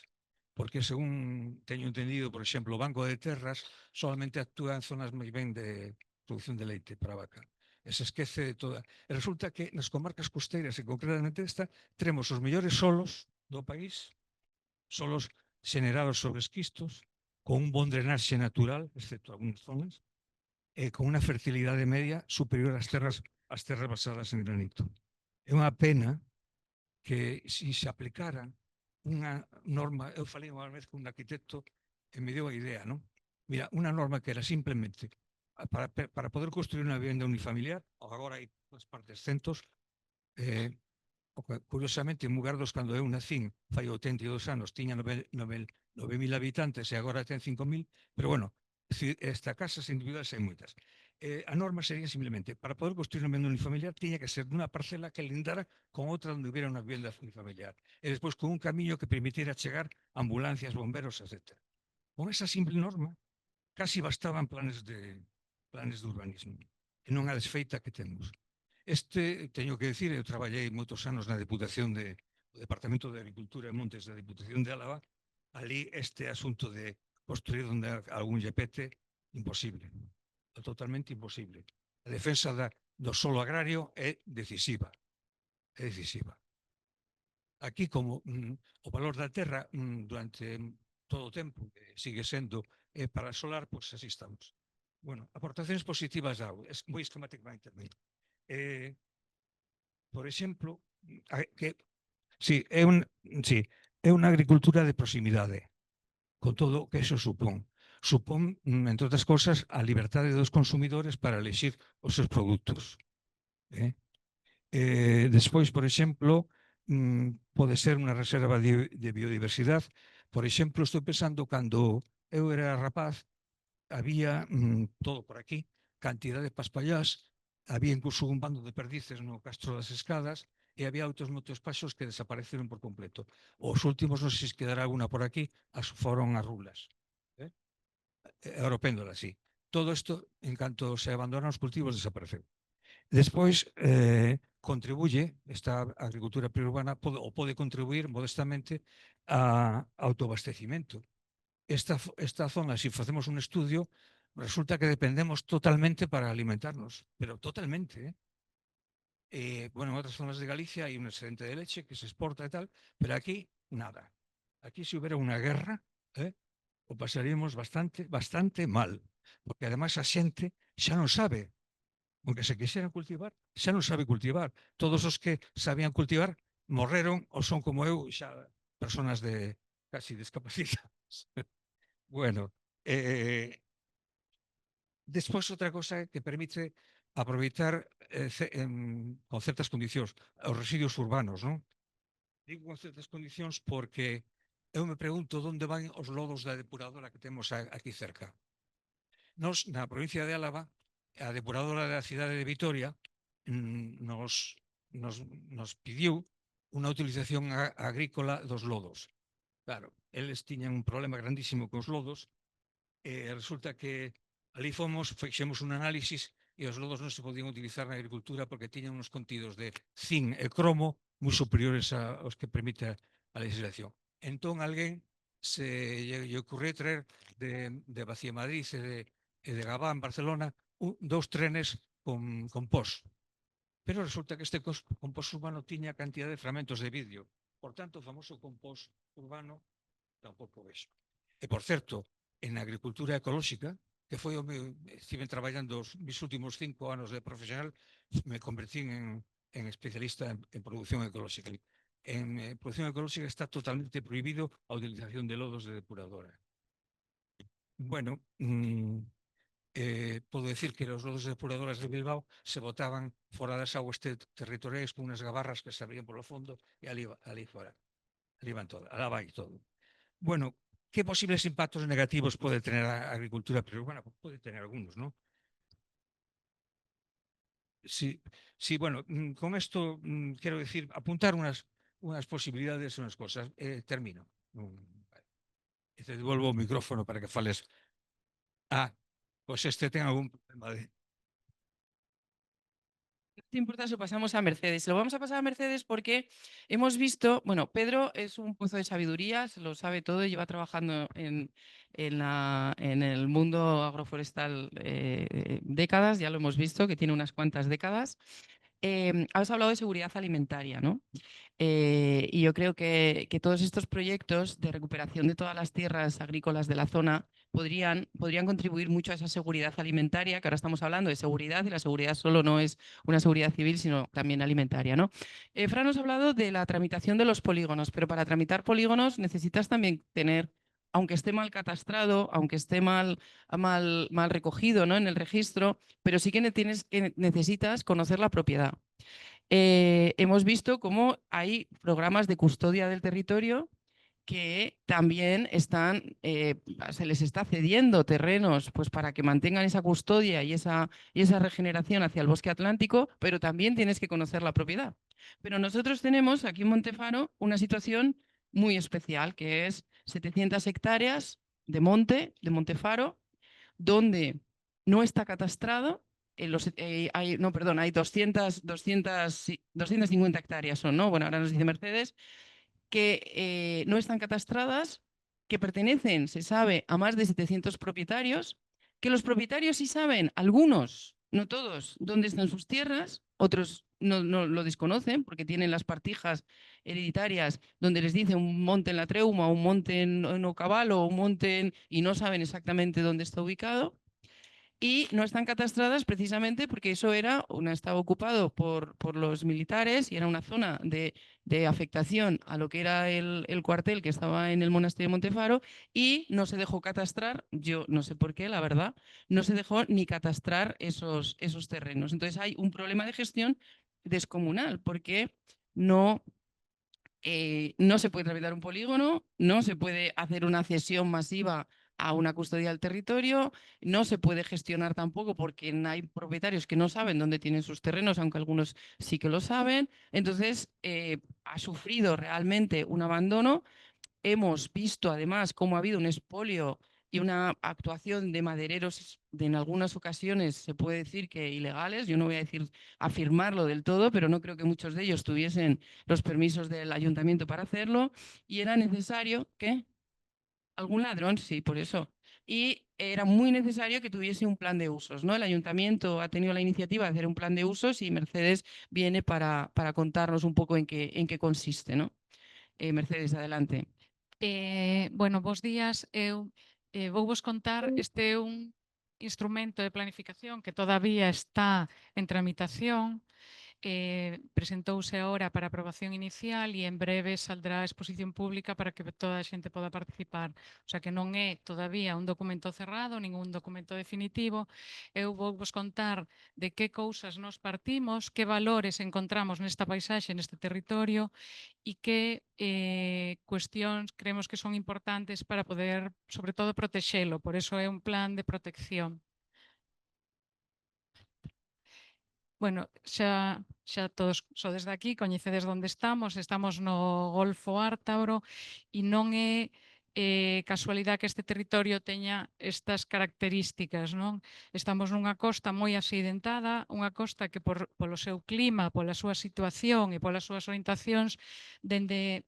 Porque, según teño entendido, por exemplo, o Banco de Terras solamente actúa en zonas moi ben de producción de leite para a vaca. E se esquece de toda. E resulta que nas comarcas costeiras, e concretamente esta, teremos os mellores solos do país, solos xenerados sobre esquistos, con un bon drenaxe natural, excepto algúnas zonas, e con unha fertilidade media superior ás terras basadas en granito. É unha pena que, se se aplicara unha norma, eu falei unha vez con un arquitecto e me deu a idea, non? Mira, unha norma que era simplemente para poder construir unha vivenda unifamiliar, agora hai nas partes centos, curiosamente, en Mugardos, cando eu nacín, fai 82 anos, tiña 9.000 habitantes e agora ten 5.000, pero, bueno, esta casas individuais hai moitas. A norma sería simplemente, para poder construir unha vivenda unifamiliar, tiña que ser dunha parcela que lindara con outra onde hubiera unha vivenda unifamiliar. E despois con un camiño que permitiera chegar ambulancias, bomberos, etc. Con esa simple norma, casi bastaban planes de urbanismo. E non a desfeita que temos. Teño que decir, eu traballei moitos anos na Deputación do Departamento de Agricultura e Montes da Deputación de Álava. Ali este asunto de construir onde algún lle pete, imposible. Totalmente imposible. A defensa do solo agrario é decisiva. É decisiva. Aquí, como o valor da terra durante todo o tempo sigue sendo para solar, pois así estamos. Bueno, aportacións positivas da auga, moi esquemáticamente tamén. Por exemplo, é unha agricultura de proximidade, con todo o que eso supón. Supón, entre outras cousas, a liberdade dos consumidores para elegir os seus produtos. Despois, por exemplo, pode ser unha reserva de biodiversidade. Por exemplo, estou pensando, cando eu era rapaz, había todo por aquí, cantidad de paspallás, había incluso un bando de perdices no Castro das Escadas e había outros moitos paxos que desapareceron por completo. Os últimos, non sei se quedará alguna por aquí, foron as rulas. Européndola, sí. Todo isto, en canto se abandonan os cultivos, desapareceu. Despois, contribuye, esta agricultura periurbana, pode contribuir modestamente a autoabastecimiento. Esta zona, si facemos un estudio, resulta que dependemos totalmente para alimentarnos, pero totalmente. Bueno, en otras zonas de Galicia hay un excedente de leche que se exporta y tal, pero aquí nada. Aquí si hubiera una guerra, o pasaríamos bastante mal, porque además a xente xa non sabe, aunque se quixeran cultivar, xa non sabe cultivar. Todos os que sabían cultivar morreron ou son como eu, xa personas casi discapacitadas. Bueno, despois outra cosa que permite aproveitar con certas condicións os residuos urbanos, non? Digo con certas condicións porque eu me pregunto onde van os lodos da depuradora que temos aquí cerca. Nos, na provincia de Álava, a depuradora da cidade de Vitoria nos pidiu unha utilización agrícola dos lodos. Claro, eles tiñan un problema grandísimo cos lodos e resulta que ali fixemos un análisis e os lodos non se podían utilizar na agricultura porque tiñan uns contidos de zinc e cromo moi superiores aos que permite a legislación. Entón, alguén se lle ocurriu traer de Bacía Madrid e de Gabá, en Barcelona, 2 trenes con pós. Pero resulta que este compós urbano tiña cantidad de fragmentos de vidrio. Por tanto, o famoso compós urbano tampouco vexo. E, por certo, en agricultura ecolóxica, que foi o meu, estive traballando os mis últimos 5 anos de profesional, me convertín en especialista en producción ecolóxica. En producción ecolóxica está totalmente prohibido a utilización de lodos de depuradora. Bueno, podo decir que os lodos de depuradoras de Bilbao se botaban fora das aguas territoriais con unhas gabarras que se abrían polo fondo e ali fora. Ali van todas, alá vai todo. Bueno, que posibles impactos negativos pode tener a agricultura periurbana? Pode tener algunos, ¿no? Sí, bueno, con esto quiero decir, apuntar unas posibilidades, unas cosas. Termino. Te devuelvo o micrófono para que fales. Pues ten algún problema de... No te importa si lo pasamos a Mercedes. Lo vamos a pasar a Mercedes porque hemos visto, bueno, Pedro es un pozo de sabiduría, se lo sabe todo, lleva trabajando en el mundo agroforestal décadas, ya lo hemos visto, que tiene unas cuantas décadas. Has hablado de seguridad alimentaria, ¿no? Y yo creo que todos estos proyectos de recuperación de todas las tierras agrícolas de la zona podrían contribuir mucho a esa seguridad alimentaria, que ahora estamos hablando de seguridad, y la seguridad solo no es una seguridad civil, sino también alimentaria, ¿no? Fran nos ha hablado de la tramitación de los polígonos, pero para tramitar polígonos necesitas también tener, aunque esté mal catastrado, aunque esté mal recogido, ¿no?, en el registro, pero sí que necesitas conocer la propiedad. Hemos visto cómo hay programas de custodia del territorio que también se les está cediendo terrenos pues, para que mantengan esa custodia y esa regeneración hacia el bosque atlántico, pero también tienes que conocer la propiedad. Pero nosotros tenemos aquí en Montefaro una situación muy especial, que es 700 hectáreas de Montefaro, donde no está catastrado. Hay 250 hectáreas son, ¿no? Bueno, ahora nos dice Mercedes, que no están catastradas, que pertenecen, se sabe, a más de 700 propietarios, que los propietarios sí saben, algunos, no todos, dónde están sus tierras, otros no lo desconocen porque tienen las partijas hereditarias donde les dice un monte en la Treuma, un monte en Ocavalo, un monte y no saben exactamente dónde está ubicado. Y no están catastradas precisamente porque eso estaba ocupado por los militares y era una zona de afectación a lo que era el cuartel que estaba en el monasterio de Montefaro, y no se dejó catastrar, yo no sé por qué, la verdad, no se dejó ni catastrar esos terrenos. Entonces hay un problema de gestión descomunal porque no se puede tramitar un polígono, no se puede hacer una cesión masiva a una custodia del territorio, no se puede gestionar tampoco porque hay propietarios que no saben dónde tienen sus terrenos, aunque algunos sí que lo saben. Entonces, ha sufrido realmente un abandono. Hemos visto además cómo ha habido un expolio y una actuación de madereros en algunas ocasiones se puede decir que ilegales. Yo no voy a decir afirmarlo del todo, pero no creo que muchos de ellos tuviesen los permisos del ayuntamiento para hacerlo, y era necesario que algún ladrón, sí, por eso. Y era muy necesario que tuviese un plan de usos, ¿no? El ayuntamiento ha tenido la iniciativa de hacer un plan de usos y Mercedes viene para contarnos un poco en qué consiste, ¿no? Mercedes, adelante. Bueno, bos días. Eu vos contar, este é un instrumento de planificación que todavía está en tramitación. Presentouse agora para aprobación inicial e en breve saldrá a exposición pública para que toda a xente poda participar. O sea que non é todavía un documento cerrado, ningún documento definitivo. Eu vou vos contar de que cousas nos partimos, que valores encontramos nesta paisaxe, neste territorio e que cuestións creemos que son importantes para poder, sobre todo, protexelo. Por eso é un plan de protección. Bueno, xa todos sodes de aquí, coñecedes onde estamos no Golfo Ártabro e non é casualidade que este territorio teña estas características, non? Estamos nunha costa moi accidentada, unha costa que polo seu clima, pola súa situación e polas súas orientacións, dende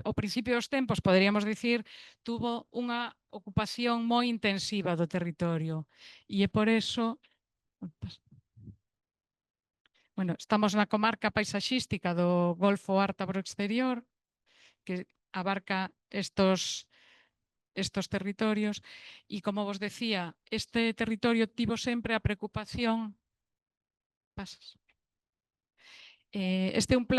o principio dos tempos, poderíamos dicir, tuvo unha ocupación moi intensiva do territorio. E é por eso bueno, estamos na comarca paisaxística do Golfo Ártabro Exterior, que abarca estos territorios, e como vos decía, este territorio tivo sempre a preocupación este é un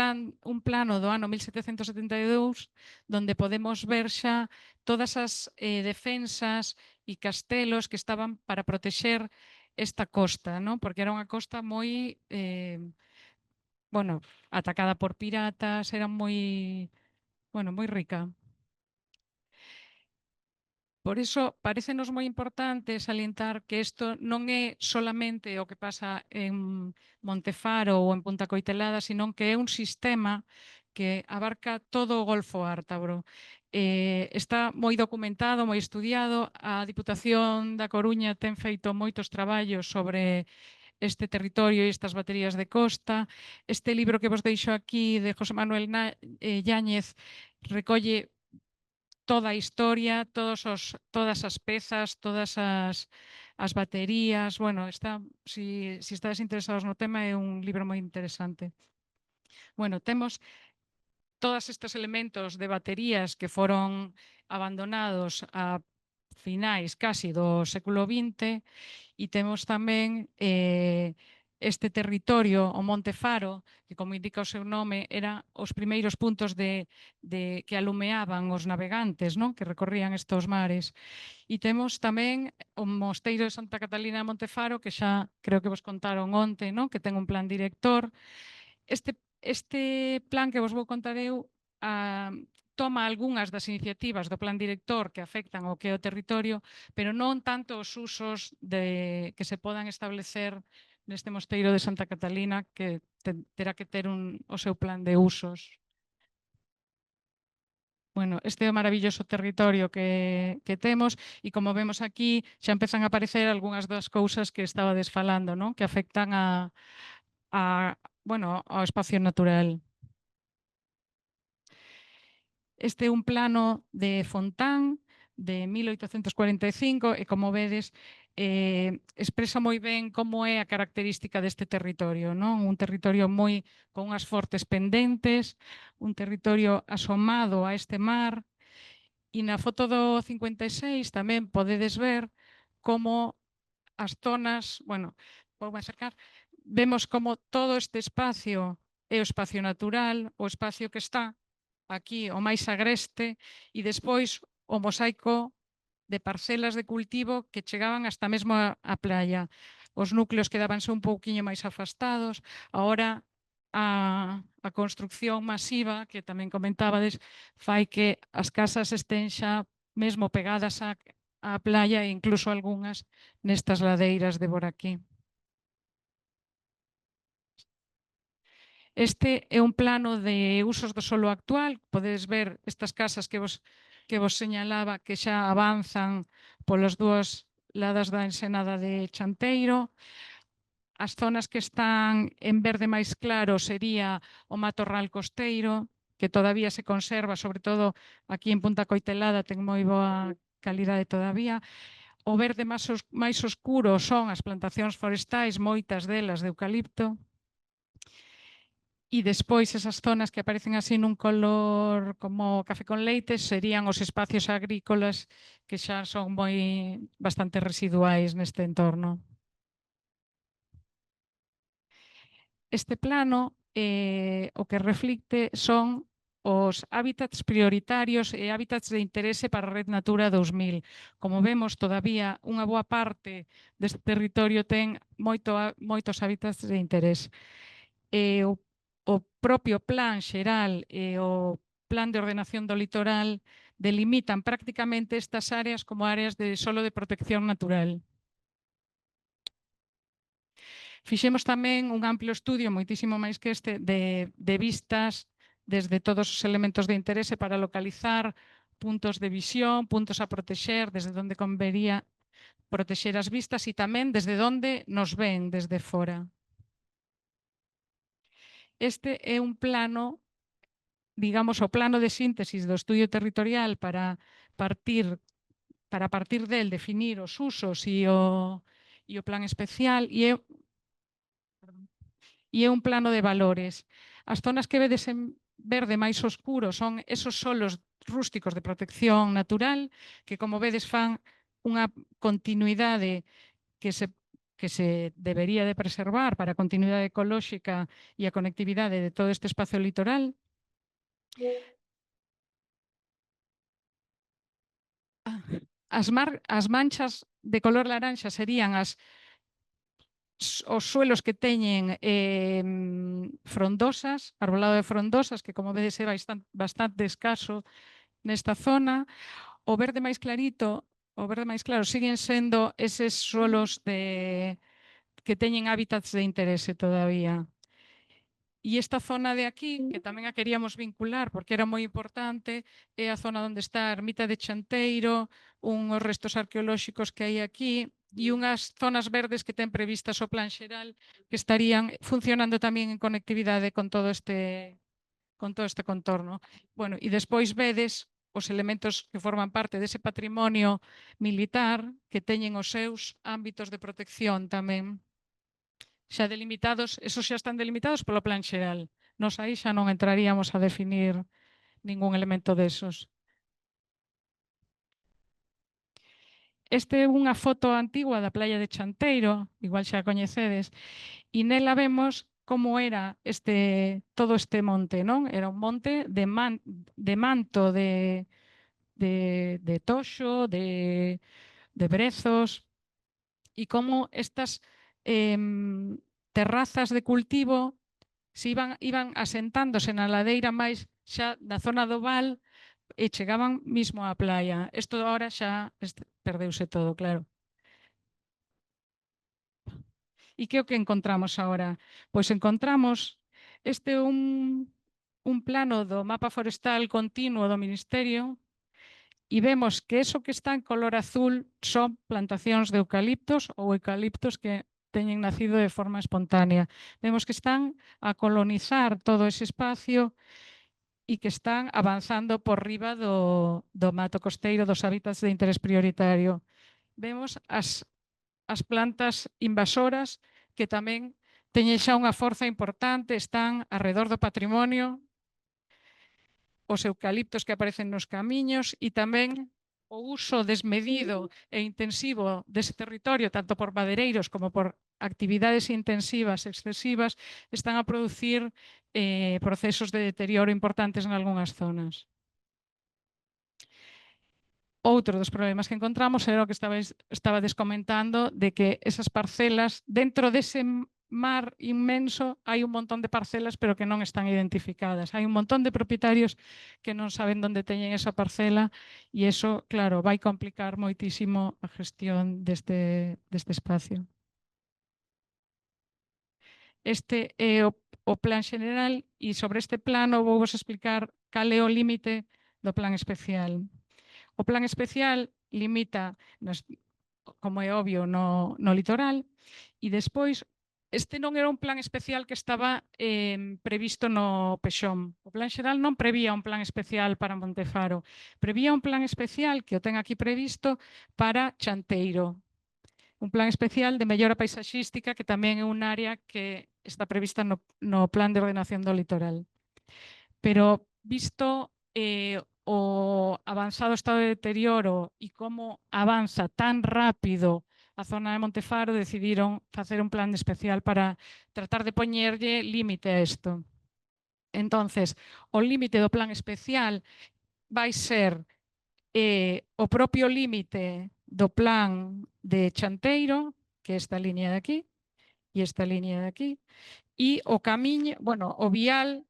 plano do ano 1772 donde podemos ver xa todas as defensas e castelos que estaban para protexer esta costa, non? Porque era unha costa moi bueno, atacada por piratas, era moi rica. Por iso, parécenos moi importante salientar que isto non é solamente o que pasa en Montefaro ou en Punta Coitelada, senón que é un sistema que abarca todo o Golfo Ártabro. Está moi documentado, moi estudiado. A Diputación da Coruña ten feito moitos traballos sobre este territorio e estas baterías de costa. Este libro que vos deixo aquí de José Manuel Yáñez recolle toda a historia, todas as pezas, todas as baterías. Bueno, si estades interesados no tema, é un libro moi interesante. Bueno, temos todos estes elementos de baterías que foron abandonados a finais casi do século XX, e temos tamén este territorio, o Monte Faro, que, como indica o seu nome, era os primeiros puntos que alumeaban os navegantes, non? Que recorrían estes mares. E temos tamén o Mosteiro de Santa Catalina de Montefaro, que xa creo que vos contaron onte, non? Que ten un plan director. Este plan que vos vou contar eu toma algunhas das iniciativas do plan director que afectan ao que é o territorio, pero non tanto os usos que se podan establecer neste mosteiro de Santa Catalina, que terá que ter o seu plan de usos. Bueno, este é o maravilloso territorio que temos, e como vemos aquí xa empezan a aparecer algunhas das cousas que estabades falando, non? Que afectan ao espacio natural. Este é un plano de Fontán de 1845 e, como vedes, expresa moi ben como é a característica deste territorio, non? Un territorio con unhas fortes pendentes, un territorio asomado a este mar, e na foto do 56 tamén podedes ver como as zonas, bueno, vou acercar, vemos como todo este espacio é o espacio natural, o espacio que está aquí o máis agreste, e despois o mosaico de parcelas de cultivo que chegaban hasta mesmo a playa. Os núcleos quedábanse un pouquiño máis afastados. Agora a construcción masiva, que tamén comentábades, fai que as casas estén xa mesmo pegadas á playa e incluso algunhas nestas ladeiras de por aquí. Este é un plano de usos do solo actual. Podedes ver estas casas que vos que vos señalaba que xa avanzan polos dúas lados da ensenada de Chanteiro. As zonas que están en verde máis claro sería o matorral costeiro, que todavía se conserva, sobre todo aquí en Punta Coitelada ten moi boa calidade todavía. O verde máis oscuro son as plantacións forestais, moitas delas de eucalipto. E despois esas zonas que aparecen así nun color como café con leite serían os espacios agrícolas que xa son bastante residuais neste entorno. Este plano o que reflicte son os hábitats prioritarios e hábitats de interese para a Red Natura 2000. Como vemos, todavía unha boa parte deste territorio ten moitos hábitats de interese. O propio plan xeral e o plan de ordenación do litoral delimitan prácticamente estas áreas como áreas de solo de protección natural. Fixemos tamén un amplio estudio, moitísimo máis que este, de vistas desde todos os elementos de interese para localizar puntos de visión, puntos a protexer, desde onde convería protexer as vistas e tamén desde onde nos ven desde fora. Este é un plano, digamos, o plano de síntesis do estudio territorial para partir del definir os usos e o plan especial e é un plano de valores. As zonas que vedes en verde máis oscuro son esos solos rústicos de protección natural que, como vedes, fan unha continuidade que se debería de preservar para a continuidade ecolóxica e a conectividade de todo este espacio litoral. As manchas de color laranxa serían os suelos que teñen frondosas, arbolado de frondosas, que como vedes é bastante escaso nesta zona. O verde máis clarito, o verde máis claro, siguen sendo eses suelos que teñen hábitats de interese todavía. E esta zona de aquí, que tamén a queríamos vincular porque era moi importante, é a zona onde está a ermita de Chanteiro, unhos restos arqueolóxicos que hai aquí e unhas zonas verdes que ten previstas o plan xeral que estarían funcionando tamén en conectividade con todo este contorno. Bueno, e despois vedes os elementos que forman parte dese patrimonio militar que teñen os seus ámbitos de protección tamén. Xa delimitados, esos xa están delimitados polo plan xeral. Nos aí xa non entraríamos a definir ningún elemento desos. Este é unha foto antigua da playa de Chanteiro, igual xa a coñecedes, e nela vemos como era todo este monte, non? Era un monte de manto, de toxo, de brezos, e como estas terrazas de cultivo se iban asentándose na ladeira máis xa da zona do val e chegaban mismo á playa. Isto agora xa perdeuse todo, claro. E que é o que encontramos agora? Pois encontramos un plano do mapa forestal continuo do Ministerio e vemos que eso que está en color azul son plantacións de eucaliptos ou eucaliptos que teñen nacido de forma espontánea. Vemos que están a colonizar todo ese espacio e que están avanzando por riba do mato costeiro dos hábitats de interés prioritario. Vemos as plantas invasoras que tamén teñen xa unha forza importante, están arredor do patrimonio, os eucaliptos que aparecen nos camiños e tamén o uso desmedido e intensivo dese territorio, tanto por madereiros como por actividades intensivas excesivas, están a producir procesos de deterioro importantes en algunhas zonas. Outro dos problemas que encontramos era o que estabades comentando, de que esas parcelas, dentro dese mar inmenso, hai un montón de parcelas pero que non están identificadas. Hai un montón de propietarios que non saben onde teñen esa parcela e iso, claro, vai complicar moitísimo a gestión deste espacio. Este é o plan xeral e sobre este plano vou vos explicar cal é o límite do plan especial. O plan especial limita, como é obvio, no litoral, e despois este non era un plan especial que estaba previsto no Pexón. O plan xeral non prevía un plan especial para Montefaro, prevía un plan especial que o ten aquí previsto para Chanteiro. Un plan especial de mellora paisaxística que tamén é un área que está prevista no plan de ordenación do litoral. Pero visto o avanzado estado de deterioro e como avanza tan rápido a zona de Montefaro, decidiron facer un plan especial para tratar de poñerlle límite a isto. Entonces, o límite do plan especial vai ser o propio límite do plan de Chanteiro, que é esta línea de aquí, e esta línea de aquí, e o camiño, bueno, o vial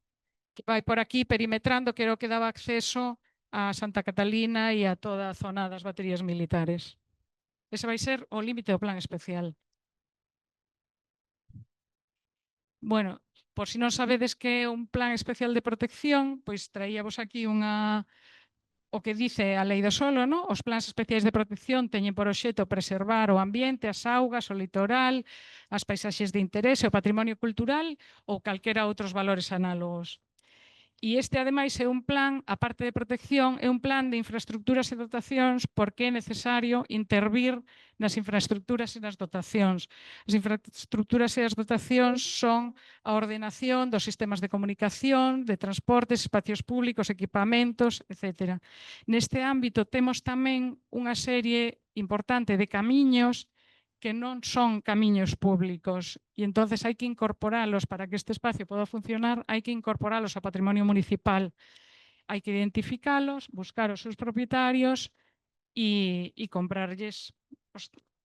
que vai por aquí perimetrando, que era o que daba acceso a Santa Catalina e a toda a zona das baterías militares. Ese vai ser o límite do plan especial. Bueno, por si non sabedes que é un plan especial de protección, pois traíavos aquí o que dice a Lei do Solo, no? Os plans especiais de protección teñen por obxecto preservar o ambiente, as augas, o litoral, as paisaxes de interese, o patrimonio cultural ou calquera outros valores análogos. E este, ademais, é un plan, a parte de protección, é un plan de infraestructuras e dotacións porque é necesario intervir nas infraestructuras e nas dotacións. As infraestructuras e as dotacións son a ordenación dos sistemas de comunicación, de transportes, espacios públicos, equipamentos, etc. Neste ámbito temos tamén unha serie importante de camiños que non son camiños públicos e entonces hai que incorporalos para que este espacio poda funcionar, hai que incorporalos ao patrimonio municipal. Hai que identificalos, buscar os seus propietarios e comprarlles.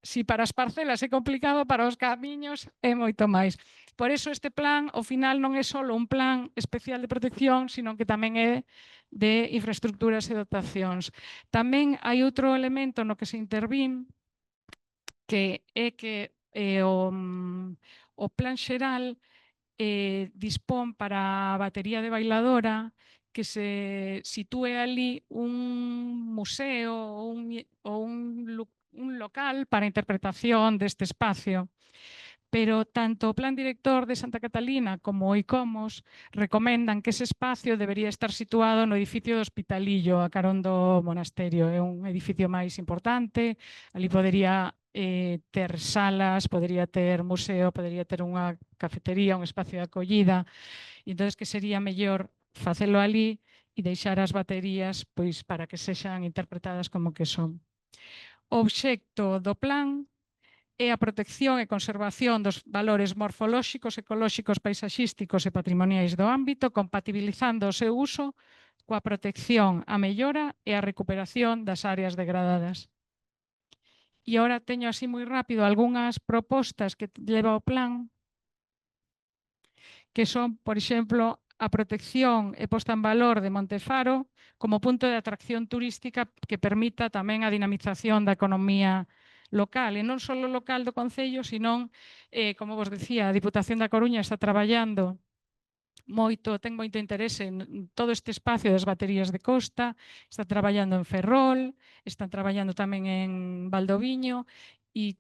Si para as parcelas é complicado, para os camiños é moito máis. Por eso este plan, ao final, non é só un plan especial de protección, sino que tamén é de infraestructuras e dotacións. Tamén hai outro elemento no que se intervín, que é que o plan xeral dispón para a batería de Bailadora que se sitúe ali un museo ou un local para a interpretación deste espacio. Pero tanto o Plan Director de Santa Catalina como o ICOMOS recomendan que ese espacio debería estar situado no edificio do Hospitalillo, a carón do monasterio. É un edificio máis importante, ali podería ter salas, podería ter museo, podería ter unha cafetería, un espacio de acollida, e entón que sería mellor facelo ali e deixar as baterías pois para que sexan interpretadas como que son. O obxecto do plan é a protección e conservación dos valores morfolóxicos, ecolóxicos, paisaxísticos e patrimoniais do ámbito, compatibilizando o seu uso coa protección, a mellora e a recuperación das áreas degradadas. E agora teño así moi rápido algunhas propostas que leva o plan, que son, por exemplo, a protección e posta en valor de Montefaro como punto de atracción turística que permita tamén a dinamización da economía local, e non só local do Concello, sino, como vos decía, a Diputación da Coruña está traballando ten moito interese en todo este espacio das baterías de costa, está traballando en Ferrol, están traballando tamén en Valdoviño e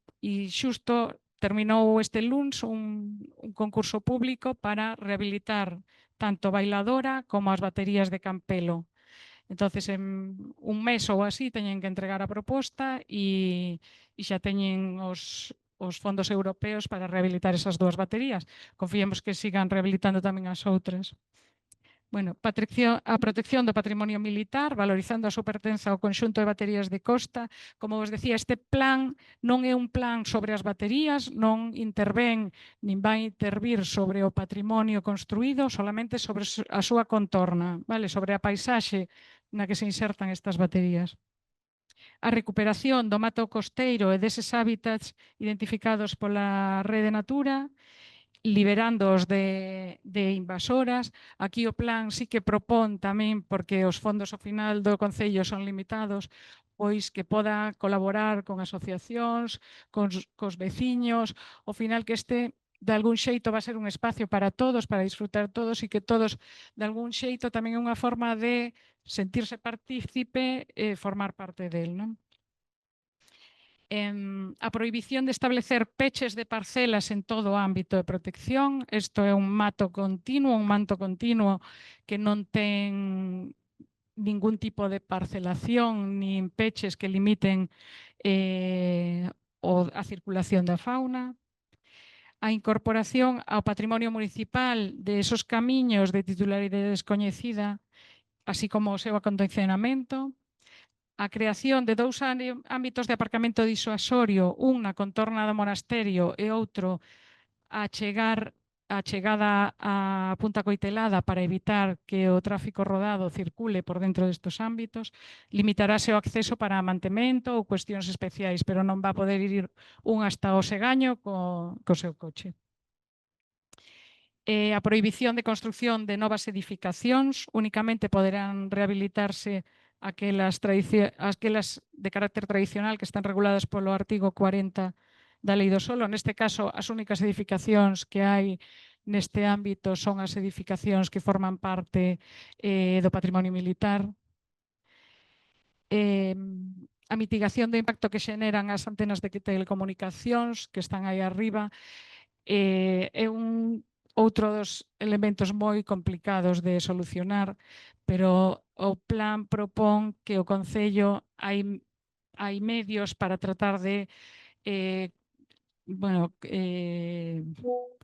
xusto terminou este luns un concurso público para rehabilitar tanto Bailadora como as baterías de Campelo. Entonces, en un mes ou así teñen que entregar a proposta e xa teñen os fondos europeos para rehabilitar esas dúas baterías. Confiemos que sigan rehabilitando tamén as outras. Bueno, a protección do patrimonio militar, valorizando a súa pertenza ao conxunto de baterías de costa. Como vos decía, este plan non é un plan sobre as baterías, non intervén nin vai intervir sobre o patrimonio construído, solamente sobre a súa contorna, vale? Sobre a paisaxe na que se insertan estas baterías. A recuperación do mato costeiro e deses hábitats identificados pola Rede Natura, liberándoos de invasoras. Aquí o plan sí que propón tamén, porque os fondos ao final do Concello son limitados, pois que poda colaborar con asociacións, cos veciños, ao final que este de algún xeito va a ser un espacio para todos, para disfrutar todos e que todos de algún xeito tamén é unha forma de sentirse partícipe e formar parte del, non? A prohibición de establecer peches de parcelas en todo o ámbito de protección. Isto é un manto continuo que non ten ningún tipo de parcelación nin peches que limiten a circulación da fauna. A incorporación ao patrimonio municipal de esos camiños de titularidade descoñecida, así como o seu acondicionamento. A creación de 2 ámbitos de aparcamento disuasorio, un na contorna do monasterio e outro a chegada a Punta Coitelada para evitar que o tráfico rodado circule por dentro destes ámbitos. Limitarase o acceso para mantemento ou cuestións especiais, pero non va a poder ir un hasta o Segaño co seu coche. A prohibición de construción de novas edificacións, únicamente poderán rehabilitarse aquelas de carácter tradicional que están reguladas polo artigo 40 da Lei do Solo. Neste caso, as únicas edificacións que hai neste ámbito son as edificacións que forman parte do patrimonio militar. A mitigación do impacto que xeneran as antenas de telecomunicacións que están aí arriba é outro dos elementos moi complicados de solucionar, pero o plan propón que o Concello hai medios para tratar de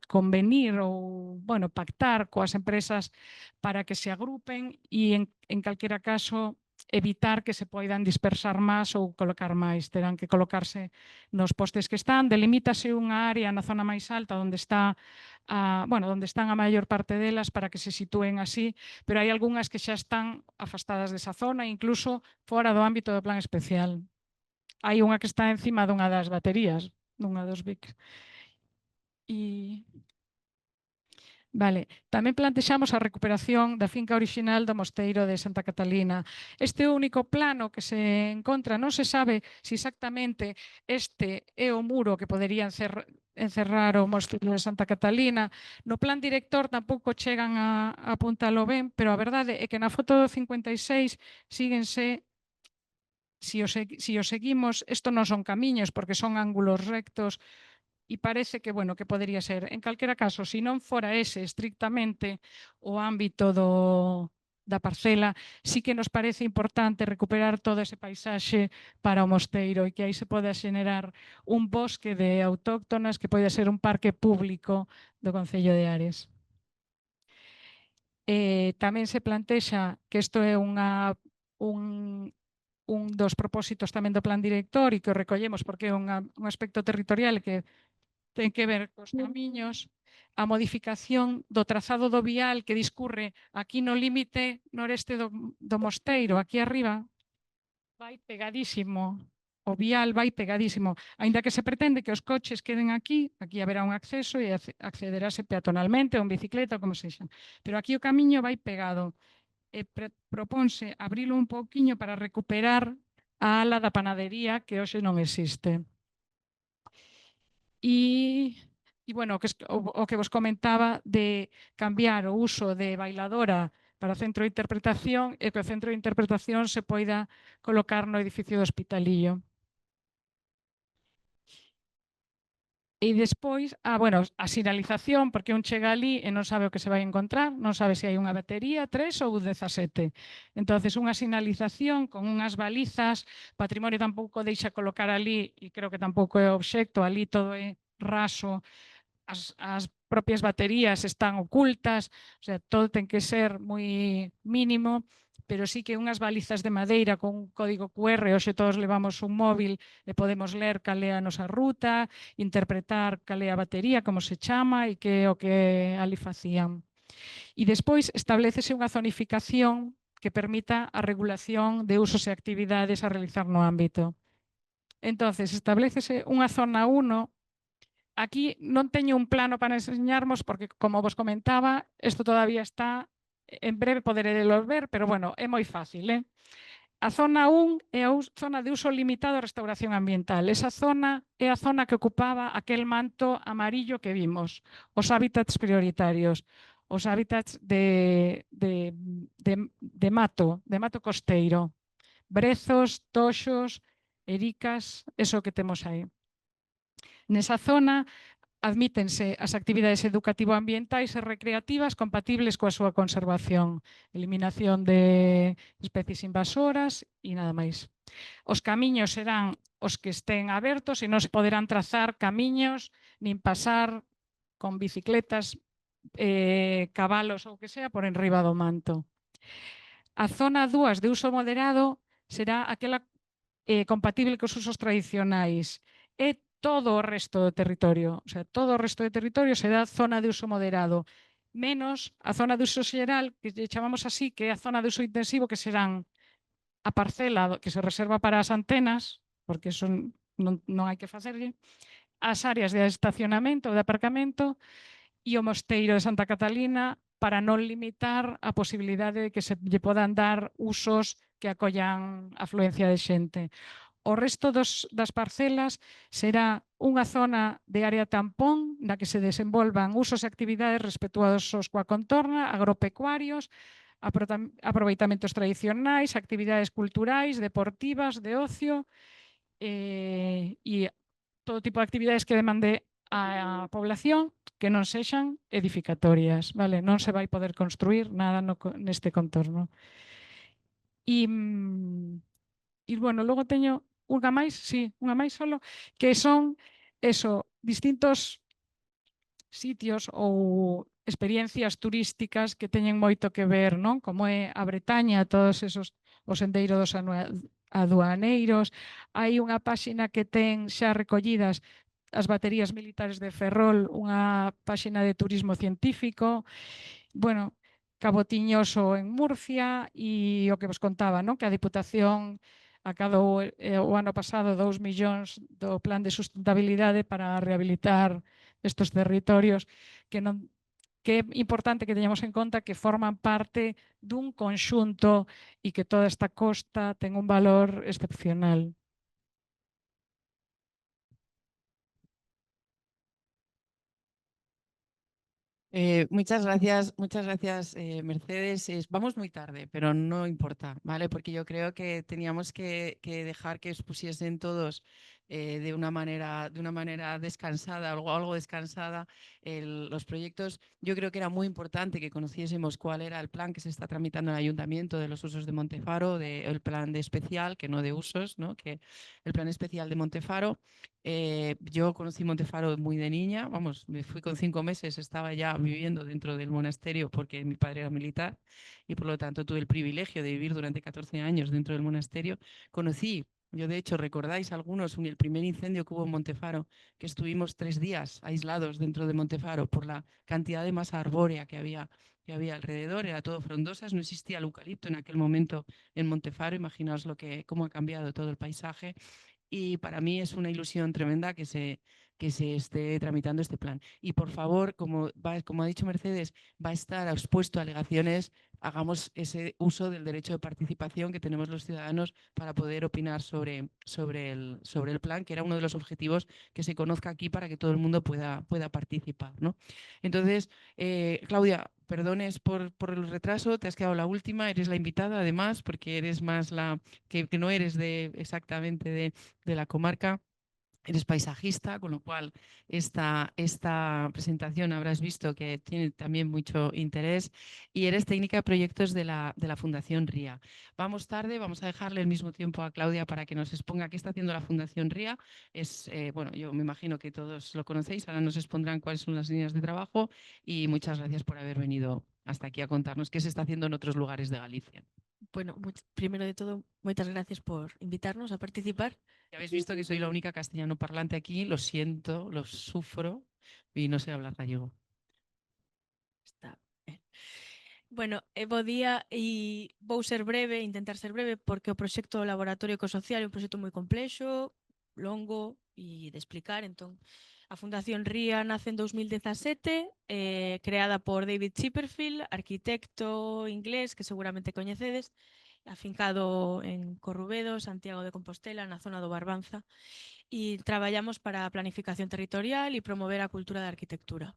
convenir ou pactar coas empresas para que se agrupen e en calquera caso evitar que se poidan dispersar máis ou colocar máis. Terán que colocarse nos postes que están. Delimítase unha área na zona máis alta onde están a maior parte delas para que se sitúen así, pero hai algunhas que xa están afastadas desa zona, incluso fora do ámbito do plan especial. Hai unha que está encima dunha das baterías, dunha dos BIC. Tamén plantexamos a recuperación da finca orixinal do Mosteiro de Santa Catalina. Este é o único plano que se encontra, non se sabe se exactamente este é o muro que podería encerrar o Mosteiro de Santa Catalina. No plan director tampouco chegan a apuntalo ben, pero a verdade é que na foto do 56 síguense. Si o seguimos, isto non son camiños porque son ángulos rectos, e parece que podería ser. En calquera caso, se non fora ese estrictamente o ámbito da parcela, sí que nos parece importante recuperar todo ese paisaxe para o mosteiro e que aí se poda xenerar un bosque de autóctonas que poida ser un parque público do Concello de Ares. Tamén se plantexa que isto é un dos propósitos tamén do plan director e que o recollemos porque é un aspecto territorial que ten que ver cos camiños, a modificación do trazado do vial que discurre aquí no límite noreste do mosteiro, aquí arriba, vai pegadísimo, o vial vai pegadísimo, aínda que se pretende que os coches queden aquí haberá un acceso e accederase peatonalmente ou en bicicleta ou como sexa, pero aquí o camiño vai pegado. Propónse abrilo un pouquiño para recuperar a ala da panadería que hoxe non existe. O que vos comentaba de cambiar o uso de bailadora para centro de interpretación e que o centro de interpretación se poida colocar no edificio do Hospitalillo. E despois, a sinalización, porque un chega ali e non sabe o que se vai encontrar, non sabe se hai unha batería, 3 ou 17. Entonces, unha sinalización con unhas balizas, patrimonio tampouco deixa colocar ali, e creo que tampouco é obxecto, ali todo é raso, as propias baterías están ocultas, o sea, todo ten que ser moi mínimo, pero sí que unhas balizas de madeira con un código QR, hoxe todos levamos un móvil e podemos ler cal é a nosa ruta, interpretar cal é a batería, como se chama e que é o que ali facían. E despois establecese unha zonificación que permita a regulación de usos e actividades a realizar no ámbito. Entonces, establecese unha zona 1. Aquí non teño un plano para enseñarmos porque, como vos comentaba, isto todavía está. En breve poderelo ver, pero é moi fácil. A zona 1 é a zona de uso limitado e restauración ambiental. Esa zona é a zona que ocupaba aquel manto amarillo que vimos, os hábitats prioritarios. os hábitats de mato costeiro, brezos, toxos, ericas, eso que temos aí. Nesa zona admítense as actividades educativo-ambientais e recreativas compatibles coa súa conservación, eliminación de especies invasoras e nada máis. Os camiños serán os que estén abertos e non se poderán trazar camiños nin pasar con bicicletas, cabalos ou que sea por enriba do manto. A zona 2 de uso moderado será aquela compatible cos usos tradicionais e todo o resto do territorio. O sea, todo o resto do territorio será zona de uso moderado, menos a zona de uso xeral, que chamamos así, que é a zona de uso intensivo, que serán a parcela que se reserva para as antenas, porque eso non hai que facerlle, as áreas de estacionamento ou de aparcamento e o mosteiro de Santa Catalina, para non limitar a posibilidade de que se lle podan dar usos que acollan afluencia de xente. O resto das parcelas será unha zona de área tampón na que se desenvolvan usos e actividades respetuosos coa contorna, agropecuarios, aproveitamentos tradicionais, actividades culturais, deportivas, de ocio e todo tipo de actividades que demande a población que non sexan edificatorias, vale? Non se vai poder construir nada neste contorno. E bueno, logo teño unha máis, unha máis solo, que son distintos sitios ou experiencias turísticas que teñen moito que ver, non? Como é a Bretaña, todos esos, o sendeiro dos aduaneiros. Hai unha páxina que ten xa recollidas as baterías militares de Ferrol, unha páxina de turismo científico, bueno, Cabo Tiñoso en Murcia e o que vos contaba, non? Que a Diputación acadou o ano pasado 2 millóns do plan de sustentabilidade para rehabilitar estes territorios que é importante que teñamos en conta que forman parte dun conxunto e que toda esta costa ten un valor excepcional. Muchas gracias, Mercedes. Vamos muy tarde, pero no importa, ¿vale? Porque yo creo que teníamos que dejar que expusiesen todos de una manera descansada, algo descansada, los proyectos. Yo creo que era muy importante que conociésemos cuál era el plan que se está tramitando en el Ayuntamiento de los usos de Montefaro, el plan de especial, que no de usos, ¿no? Que el plan especial de Montefaro. Yo conocí Montefaro muy de niña, vamos, me fui con 5 meses, estaba ya viviendo dentro del monasterio porque mi padre era militar y por lo tanto tuve el privilegio de vivir durante 14 años dentro del monasterio. Yo de hecho, recordáis algunos, el primer incendio que hubo en Montefaro, que estuvimos 3 días aislados dentro de Montefaro por la cantidad de masa arbórea que había alrededor, era todo frondosas, no existía el eucalipto en aquel momento en Montefaro, imaginaos cómo ha cambiado todo el paisaje. Y para mí es una ilusión tremenda que se esté tramitando este plan. Y por favor, como ha dicho Mercedes, va a estar expuesto a alegaciones, hagamos ese uso del derecho de participación que tenemos los ciudadanos para poder opinar sobre el plan, que era uno de los objetivos, que se conozca aquí para que todo el mundo pueda participar, ¿no? Entonces, Claudia, perdones por el retraso, te has quedado la última, eres la invitada además, porque eres más que no eres exactamente de la comarca. Eres paisajista, con lo cual esta presentación habrás visto que tiene también mucho interés, y eres técnica de proyectos de la Fundación RIA. Vamos tarde, vamos a dejarle el mismo tiempo a Claudia para que nos exponga qué está haciendo la Fundación RIA. Bueno, yo me imagino que todos lo conocéis, ahora nos expondrán cuáles son las líneas de trabajo, y muchas gracias por haber venido hasta aquí a contarnos qué se está haciendo en otros lugares de Galicia. Bueno, primero de todo, muchas gracias por invitarnos a participar. Ya habéis visto que soy la única castellano parlante aquí, lo siento, lo sufro y no sé hablar gallego. Está ben. Bueno, bo día e vou intentar ser breve, porque o proxecto Laboratorio Ecosocial é un proxecto moi complexo, longo e de explicar. Entón, a Fundación RIA nace en 2017, creada por David Chipperfield, arquitecto inglés que seguramente coñecedes, afincado en Corrubedo, Santiago de Compostela, na zona do Barbanza, e traballamos para a planificación territorial e promover a cultura da arquitectura.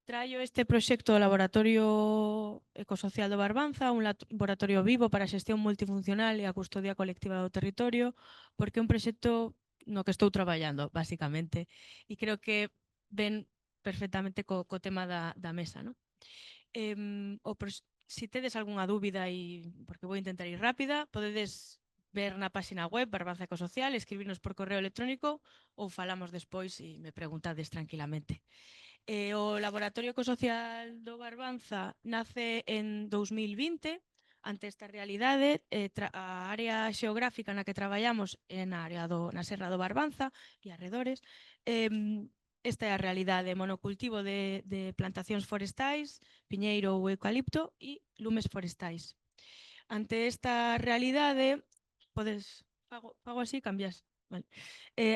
traio este proxecto do Laboratorio Ecosocial do Barbanza, un laboratorio vivo para a xestión multifuncional e a custodia colectiva do territorio, porque é un proxecto no que estou traballando, basicamente, e creo que ven perfectamente co tema da mesa, non? Si tedes algunha dúbida, porque vou intentar ir rápida, podedes ver na página web Barbanza Ecosocial, escribirnos por correo electrónico ou falamos despois e me preguntades tranquilamente. O Laboratorio Ecosocial do Barbanza nace en 2020. Ante esta realidade, a área xeográfica na que traballamos é na Serra do Barbanza e arredores. Esta é a realidade: monocultivo de plantacións forestais, piñeiro ou eucalipto e lumes forestais. Ante esta realidade, fago así, cambias. Vale.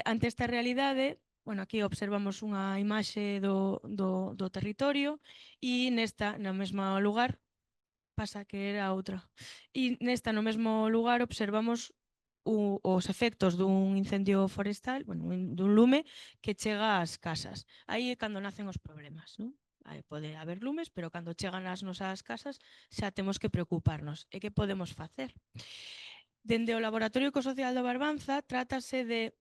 Ante esta realidade, aquí observamos unha imaxe do territorio e no mesmo lugar, pasa que era outra, e no mesmo lugar observamos os efectos dun incendio forestal, dun lume que chega ás casas. Aí é cando nacen os problemas, non? Pode haber lumes, pero cando chegan ás nosas casas xa temos que preocuparnos. E que podemos facer? Dende o Laboratorio Ecosocial do Barbanza trátase de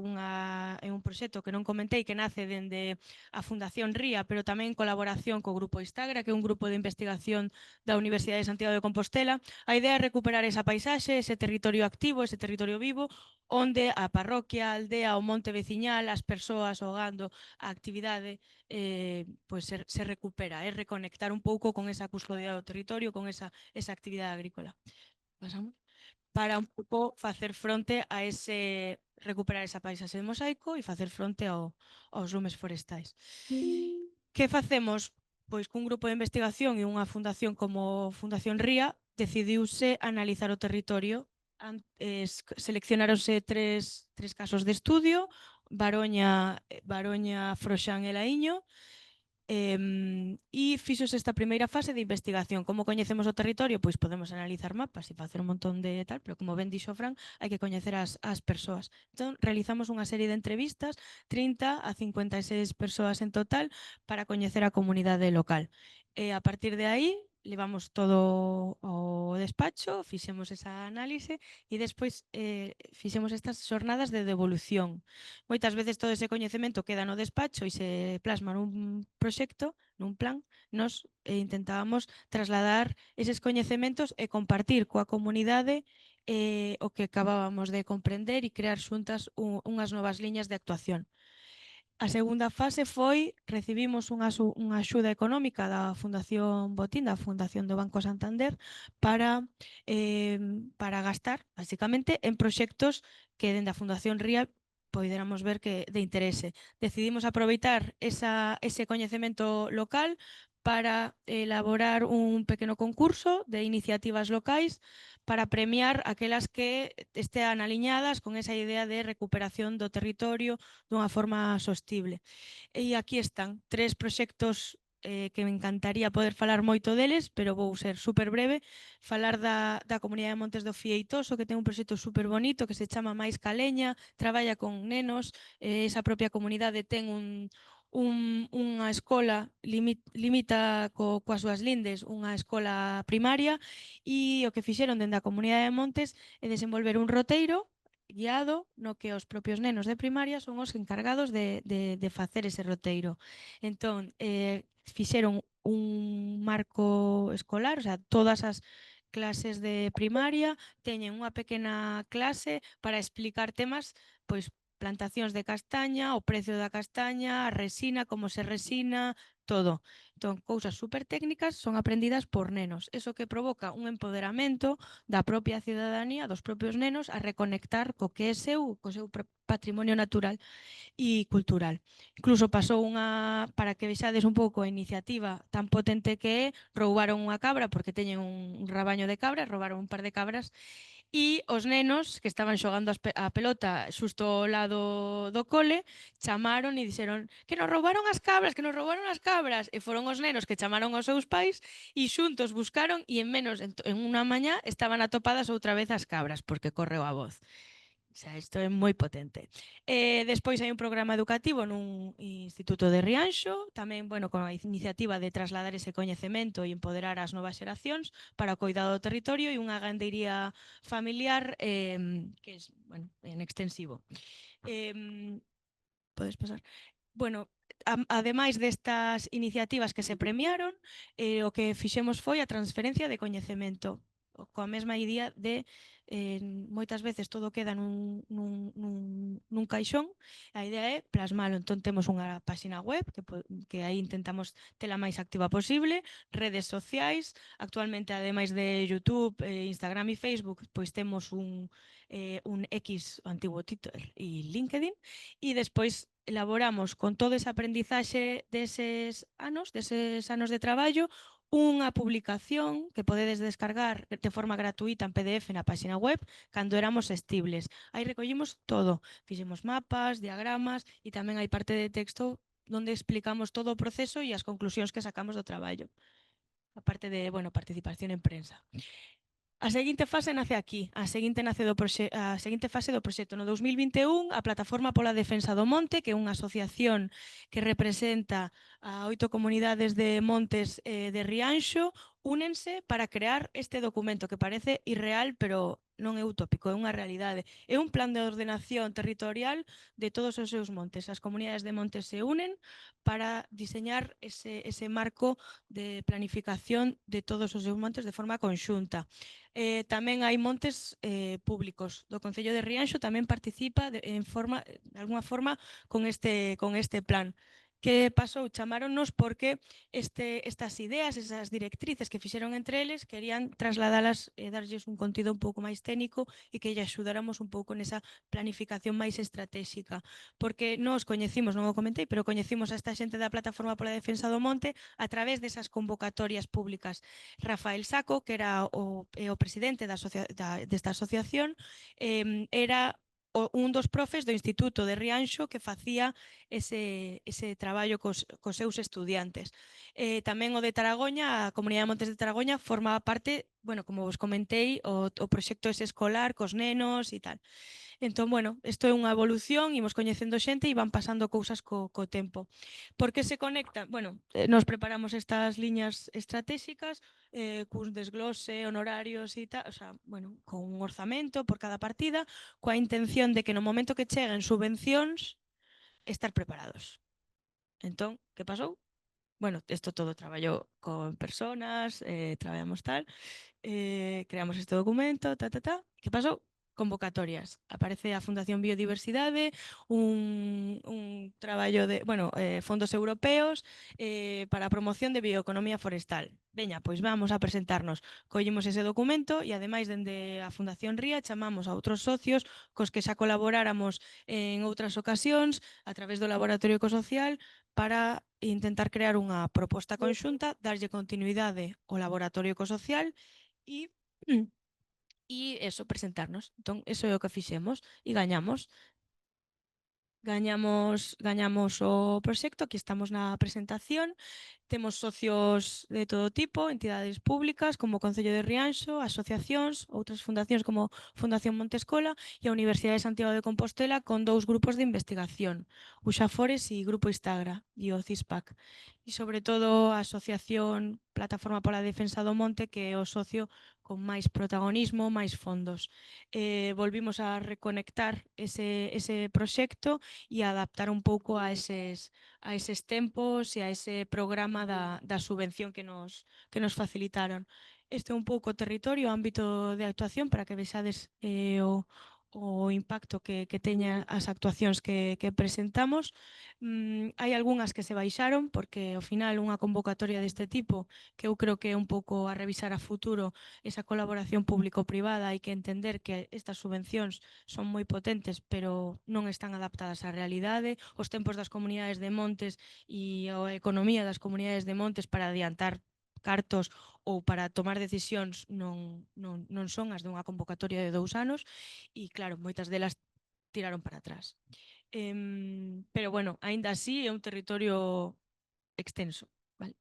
un proxecto que non comentei, que nace dende a Fundación Ría, pero tamén en colaboración co Grupo Istagra, que é un grupo de investigación da Universidade de Santiago de Compostela. A idea é recuperar esa paisaxe, ese territorio activo, ese territorio vivo, onde a parroquia, a aldea, o monte veciñal, as persoas, o gando, a actividade se recupera, é reconectar un pouco con esa custodia do territorio, con esa actividade agrícola. Pasamos? Para un pouco facer fronte a recuperar esa paisaxe de mosaico e facer fronte aos lumes forestais. Que facemos? Pois cun grupo de investigación e unha fundación como Fundación Ría decidiuse analizar o territorio. Seleccionáronse tres casos de estudio: Baroña, Froxán e Laíño. E fixose esta primeira fase de investigación. Como coñecemos o territorio? Pois podemos analizar mapas e facer un montón de tal, pero como ben dixo Fran, hai que coñecer as persoas. Entón, realizamos unha serie de entrevistas, 30 a 56 persoas en total, para coñecer a comunidade local. E a partir de aí, levamos todo o despacho, fixemos esa análise e despois fixemos estas xornadas de devolución. Moitas veces todo ese coñecemento queda no despacho e se plasma nun proxecto, nun plan. Nos intentábamos trasladar eses coñecementos e compartir coa comunidade o que acabábamos de comprender e crear xuntas unhas novas liñas de actuación. A segunda fase foi, recibimos unha axuda económica da Fundación Botín, da Fundación do Banco Santander, para gastar, basicamente, en proxectos que dende a Fundación Ría poderamos ver que de interese. Decidimos aproveitar ese coñecemento local para elaborar un pequeno concurso de iniciativas locais para premiar aquelas que estean aliñadas con esa idea de recuperación do territorio dunha forma sostible. E aquí están 3 proxectos que me encantaría poder falar moito deles, pero vou ser super breve. Falar da comunidade de Montes do Fieitoso, que ten un proxecto super bonito que se chama Mais Caleña, traballa con nenos, esa propia comunidade ten unha escola, limita coas súas lindes unha escola primaria, e o que fixeron dende a comunidade de Montes é desenvolver un roteiro guiado no que os propios nenos de primaria son os encargados de facer ese roteiro. Entón, fixeron un marco escolar, o sea, todas as clases de primaria teñen unha pequena clase para explicar temas, pois plantacións de castaña, o precio da castaña, a resina, como se resina, todo. Entón, cousas super técnicas son aprendidas por nenos. Eso que provoca un empoderamento da propia cidadanía, dos propios nenos, a reconectar co que é co seu patrimonio natural e cultural. Incluso pasou para que vexades un pouco a iniciativa tan potente que é, roubaron unha cabra, porque teñen un rabaño de cabras, roubaron un par de cabras, e os nenos que estaban xogando a pelota xusto ao lado do cole chamaron e dixeron que nos roubaron as cabras, que nos roubaron as cabras, e foron os nenos que chamaron aos seus pais e xuntos buscaron, e en unha mañá estaban atopadas outra vez as cabras, porque correu a voz. O sea, isto é moi potente. Despois hai un programa educativo nun instituto de Rianxo, tamén, bueno, con a iniciativa de trasladar ese coñecemento e empoderar as novas xeracións para o cuidado do territorio e unha gandeiría familiar que é, bueno, en extensivo. Podes pasar. Bueno, ademais destas iniciativas que se premiaron, o que fixemos foi a transferencia de coñecemento, coa mesma idea de moitas veces todo queda nun caixón, a idea é plasmalo. Entón temos unha páxina web que aí intentamos tela máis activa posible, redes sociais, actualmente ademais de YouTube, Instagram e Facebook, pois temos un X, o antigo Twitter e LinkedIn, e despois elaboramos con todo ese aprendizaxe deses anos de traballo, unha publicación que podedes descargar de forma gratuita en PDF na páxina web cando éramos estibles. Aí recollimos todo, fixemos mapas, diagramas e tamén hai parte de texto onde explicamos todo o proceso e as conclusións que sacamos do traballo. A parte de, bueno, participación en prensa. A seguinte fase nace aquí, a seguinte fase do proxecto. No 2021, a Plataforma pola Defensa do Monte, que é unha asociación que representa a 8 comunidades de montes de Rianxo, únense para crear este documento que parece irreal, pero non é utópico, é unha realidade. É un plan de ordenación territorial de todos os seus montes. As comunidades de montes se unen para diseñar ese marco de planificación de todos os seus montes de forma conxunta. Tamén hai montes públicos do Concello de Rianxo, tamén participa de alguna forma con este plan. Que pasou? Chamáronnos porque estas ideas, esas directrices que fixeron entre eles, querían trasladalas e darlles un contido un pouco máis técnico e que lle axudáramos un pouco nesa planificación máis estratégica. Porque nos coñecimos, non o comentei, pero coñecimos a esta xente da Plataforma pola Defensa do Monte a través desas convocatorias públicas. Rafael Saco, que era o presidente desta asociación, era un dos profes do Instituto de Rianxo que facía ese traballo cos seus estudiantes. Tamén o de Taragoña, a Comunidade de Montes de Taragoña, formaba parte, bueno, como vos comentei, o proxecto ese escolar cos nenos e tal. Entón, bueno, isto é unha evolución, imos coñecendo xente e van pasando cousas co tempo. Por que se conectan? Bueno, nos preparamos estas liñas estratégicas cun desglose, honorarios e tal, o sea, bueno, con un orzamento por cada partida, coa intención de que no momento que cheguen subvencións, estar preparados. Entón, que pasou? Bueno, isto todo traballou con personas, traballamos tal, creamos este documento, que pasou? Convocatorias. Aparece a Fundación Biodiversidade, un traballo de, bueno, fondos europeos para a promoción de bioeconomía forestal. Veña, pois vamos a presentarnos. Collimos ese documento e ademais dende a Fundación Ría chamamos a outros socios cos que xa colaboráramos en outras ocasións a través do Laboratorio Ecosocial para intentar crear unha proposta conxunta, darlle continuidade ao Laboratorio Ecosocial e eso, presentarnos. Entón, eso é o que fixemos e gañamos. Gañamos o proxecto, aquí estamos na presentación. Temos socios de todo tipo, entidades públicas como o Concello de Rianxo, asociacións, outras fundacións como Fundación Montescola e a Universidade de Santiago de Compostela con 2 grupos de investigación, Uxafores e Grupo Istagra e o CISPAC. E sobre todo a Asociación Plataforma pola Defensa do Monte, que é o socio con máis protagonismo, máis fondos. Volvimos a reconectar ese proxecto e a adaptar un pouco a eses tempos e a ese programa da subvención que nos facilitaron. Este é un pouco o territorio, o ámbito de actuación para que vexades o impacto que teña as actuacións que presentamos. Hai algunhas que se baixaron porque ao final unha convocatoria deste tipo, que eu creo que é un pouco a revisar a futuro esa colaboración público-privada, hai que entender que estas subvencións son moi potentes pero non están adaptadas á realidade, os tempos das comunidades de montes e a economía das comunidades de montes para adiantar cartos ou para tomar decisións non son as dunha convocatoria de 2 anos e claro, moitas delas tiraron para atrás. Pero bueno, aínda así é un territorio extenso, vale?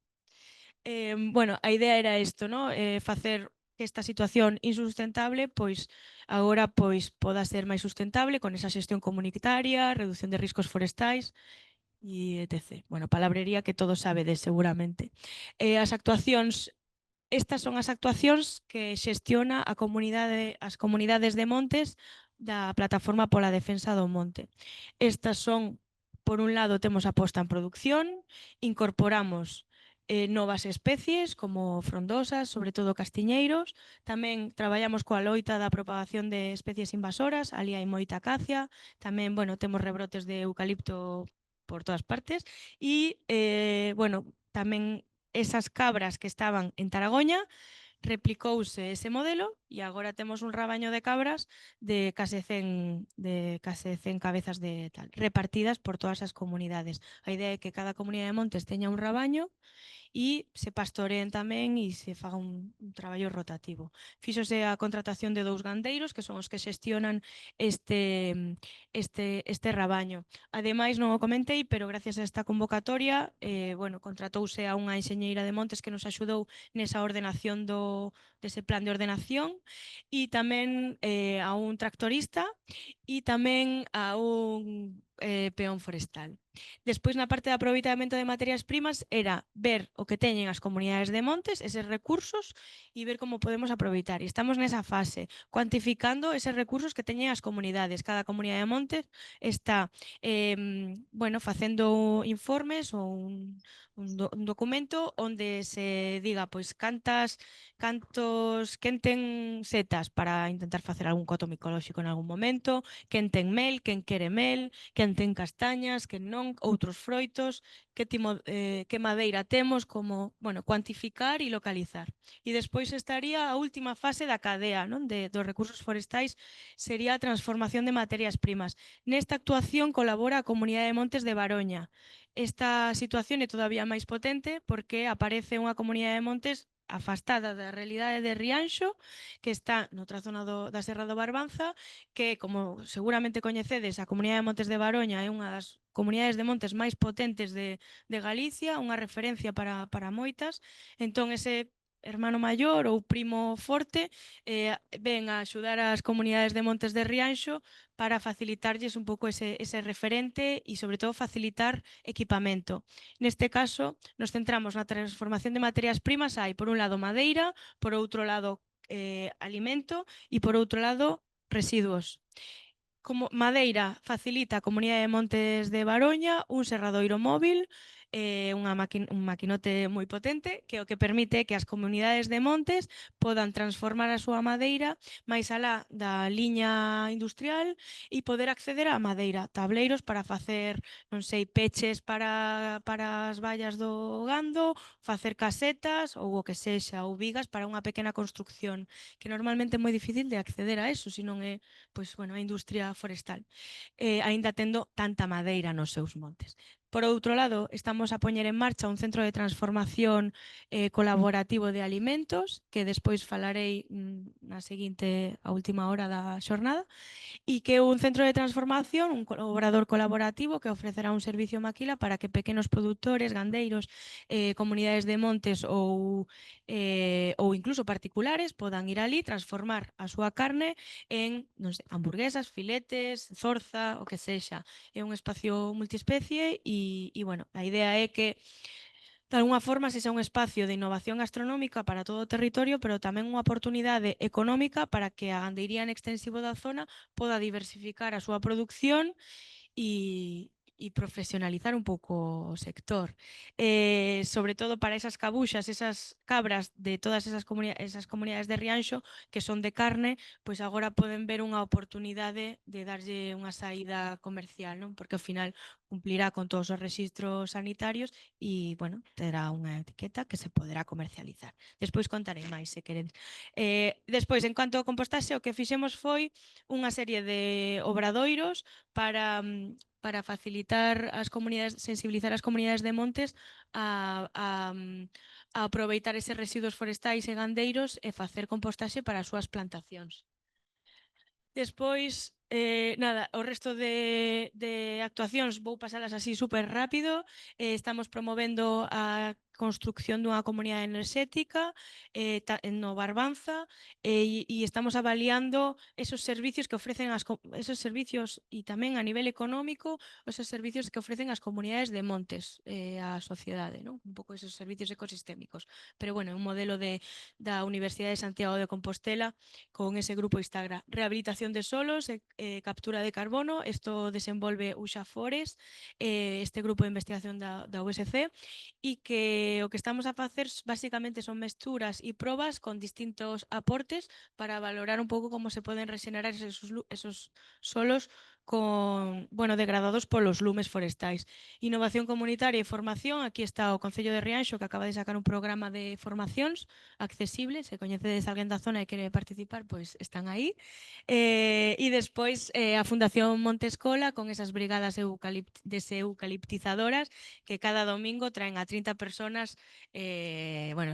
Bueno, a idea era isto, ¿no? Facer que esta situación insustentable pois agora pois poda ser máis sustentable con esa xestión comunitaria, reducción de riscos forestais e etc. Bueno, palabrería que todos sabedes seguramente. As actuacións Estas son as actuacións que xestiona as comunidades de montes da Plataforma pola Defensa do Monte. Estas son, por un lado, temos a posta en producción, incorporamos novas especies como frondosas, sobre todo castiñeiros. Tamén traballamos coa loita da propagación de especies invasoras, ali hai moita acacia. Tamén, bueno, temos rebrotes de eucalipto por todas partes. E, bueno, tamén esas cabras que estaban en Taragoña, replicouse ese modelo e agora temos un rabaño de cabras de case 100 cabezas de tal, repartidas por todas as comunidades. A idea é que cada comunidade de montes teña un rabaño e se pastoreen tamén e se faga un traballo rotativo. Fíxose a contratación de 2 gandeiros que son os que xestionan este rabaño. Ademais, non o comentei, pero gracias a esta convocatoria, bueno, contratouse a unha enxeñeira de montes que nos axudou nesa ordenación dese plan de ordenación e tamén a un tractorista e tamén a un peón forestal. Despois, na parte de aproveitamento de materias primas, era ver o que teñen as comunidades de montes, eses recursos, e ver como podemos aproveitar. E estamos nesa fase, cuantificando eses recursos que teñen as comunidades. Cada comunidade de montes está bueno, facendo informes ou un documento onde se diga pois quen ten setas para intentar facer algún coto micolóxico en algún momento, quen ten mel, quen quere mel, quen ten castañas, quen non, outros froitos, que madeira temos, como, bueno, cuantificar e localizar. E despois estaría a última fase da cadea, non, dos recursos forestais, sería a transformación de materias primas. Nesta actuación colabora a Comunidade de Montes de Baroña. Esta situación é todavía máis potente porque aparece unha comunidade de montes afastada da realidade de Rianxo, que está noutra zona da Serra do Barbanza, que, como seguramente coñecedes, a Comunidade de Montes de Baroña é unha das comunidades de montes máis potentes de Galicia, unha referencia para moitas. Entón, ese hermano maior ou primo forte ven a axudar as comunidades de montes de Rianxo para facilitarlles un pouco ese referente e, sobre todo, facilitar equipamento. Neste caso, nos centramos na transformación de materias primas. Hai, por un lado, madeira, por outro lado, alimento e, por outro lado, residuos. Como madeira facilita a Comunidade de Montes de Baroña un serradoiro móvil, un maquinote moi potente, que o que permite que as comunidades de montes podan transformar a súa madeira máis alá da liña industrial e poder acceder á madeira, tableiros para facer, non sei, peches para as vallas do gando, facer casetas ou o que sexa, ou vigas para unha pequena construcción, que normalmente é moi difícil de acceder a eso, se non é, pois, bueno, a industria forestal, aínda tendo tanta madeira nos seus montes. Por outro lado, estamos a poñer en marcha un centro de transformación colaborativo de alimentos, que despois falarei a última hora da xornada, e que é un centro de transformación, un colaborador colaborativo que ofrecerá un servicio maquila para que pequenos produtores, gandeiros, comunidades de montes ou incluso particulares podan ir ali transformar a súa carne en, non sei, hamburguesas, filetes, zorza, o que sexa. É un espacio multiespecie e bueno, a idea é que de alguna forma sexa un espacio de innovación gastronómica para todo o territorio, pero tamén unha oportunidade económica para que a gandeiría en extensivo da zona poda diversificar a súa produción e profesionalizar un pouco o sector. Sobre todo para esas cabuxas, esas cabras de todas esas comunidades de Rianxo que son de carne, pois agora poden ver unha oportunidade de darlle unha saída comercial, non? Porque ao final cumplirá con todos os rexistros sanitarios e, bueno, terá unha etiqueta que se poderá comercializar. Despois contarei máis, se queredes. Despois, en cuanto ao compostaxe, o que fixemos foi unha serie de obradoiros para facilitar as comunidades, sensibilizar as comunidades de montes a aproveitar eses residuos forestais e gandeiros e facer compostaxe para as súas plantacións. Despois, nada, o resto de actuacións vou pasalas así super rápido. Estamos promovendo a construcción dunha comunidade enerxética no Barbanza e estamos avaliando esos servicios que ofrecen esos servicios e tamén a nivel económico esos servicios que ofrecen as comunidades de montes á sociedade, non? Un pouco esos servicios ecosistémicos. Pero bueno, é un modelo da Universidade de Santiago de Compostela con ese grupo Instagram. Rehabilitación de solos, captura de carbono, isto desenvolve Uxa Forest, este grupo de investigación da USC, e que o que estamos a facer basicamente son mesturas e probas con distintos aportes para valorar un pouco como se poden regenerar esos solos degradados polos lumes forestais. Innovación comunitaria e formación, aquí está o Concello de Rianxo que acaba de sacar un programa de formacións accesibles, se coñecedes alguén da zona e quere participar, pois están aí. E despois a Fundación Montescola con esas brigadas deseucaliptizadoras que cada domingo traen a 30 personas,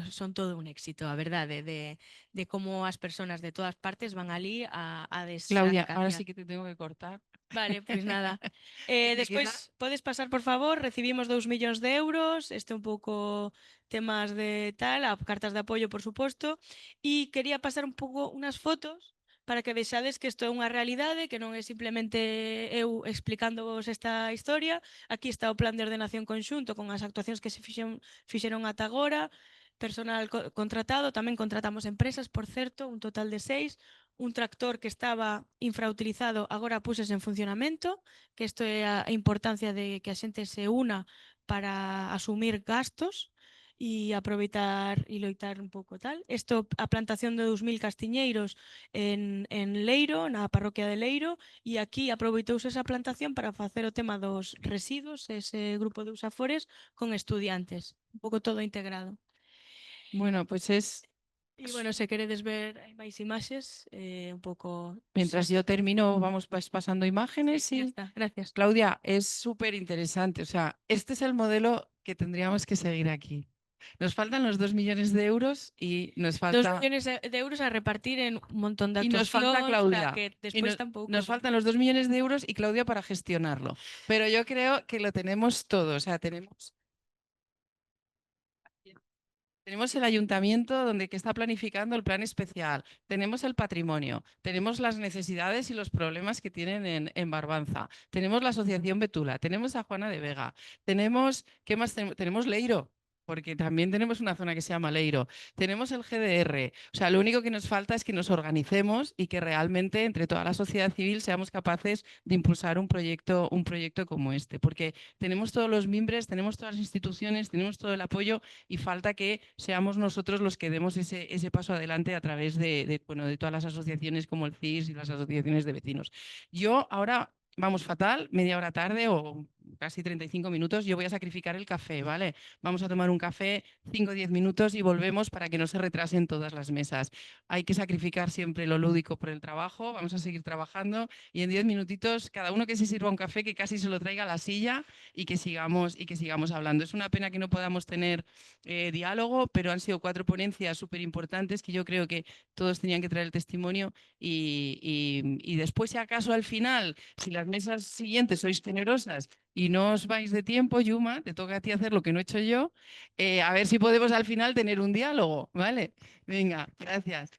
son todo un éxito, a verdade, de como as persoas de todas partes van ali a Claudia, ahora desacaciar. sí que te tengo que cortar. Vale, pois nada. ¿Te Despois, podes pasar, por favor, recibimos 2 millóns de euros, un pouco temas de tal, cartas de apoio, por suposto, e quería pasar un pouco unas fotos para que vexades que isto é unha realidade, que non é simplemente eu explicándovos esta historia. Aquí está o plan de ordenación conxunto con as actuacións que se fixeron ata agora, personal contratado, tamén contratamos empresas, por certo, un total de 6, un tractor que estaba infrautilizado agora puxes en funcionamento, que isto é a importancia de que a xente se una para asumir gastos e aproveitar e loitar un pouco tal. Isto, a plantación de 2000 castiñeiros en Leiro, na parroquia de Leiro, e aquí aproveitouse esa plantación para facer o tema dos residuos, ese grupo de usafores, con estudiantes. Un pouco todo integrado. Bueno, pues es... E, bueno, se queredes ver máis imaxes, un pouco... Mientras yo termino, vamos pasando imágenes. Sí, ya y... está, gracias. Claudia, es súper interesante. O sea, este es el modelo que tendríamos que seguir aquí. Nos faltan los 2 millones de euros y nos falta... 2 millones de euros a repartir en un montón de Y nos actuacións, falta Claudia. que despois tampouco... Nos faltan los 2 millones de euros y Claudia para gestionarlo. Pero yo creo que lo tenemos todo. O sea, tenemos el ayuntamiento que está planificando el plan especial, tenemos el patrimonio, tenemos las necesidades y los problemas que tienen en Barbanza, tenemos la Asociación Betula, tenemos a Juana de Vega, tenemos, ¿qué más tenemos? Tenemos Leiro, porque también tenemos una zona que se llama Leiro, tenemos el GDR, o sea, lo único que nos falta es que nos organicemos y que realmente entre toda la sociedad civil seamos capaces de impulsar un proyecto como este, porque tenemos todos los mimbres, tenemos todas las instituciones, tenemos todo el apoyo y falta que seamos nosotros los que demos ese paso adelante a través de todas las asociaciones como el CIS y las asociaciones de vecinos. Yo ahora... Vamos fatal, media hora tarde o casi 35 minutos, yo voy a sacrificar el café, ¿vale? Vamos a tomar un café 5 o 10 minutos y volvemos para que no se retrasen todas las mesas. Hay que sacrificar siempre lo lúdico por el trabajo, vamos a seguir trabajando y en 10 minutitos cada uno que se sirva un café que casi se lo traiga a la silla y que sigamos hablando. Es una pena que no podamos tener diálogo, pero han sido 4 ponencias súper importantes que yo creo que todos tenían que traer el testimonio y después, si acaso al final, si las mesas siguientes sois generosas y no os vais de tiempo, Yuma, te toca a ti hacer lo que no he hecho yo, a ver si podemos al final tener un diálogo, ¿vale? Venga, gracias.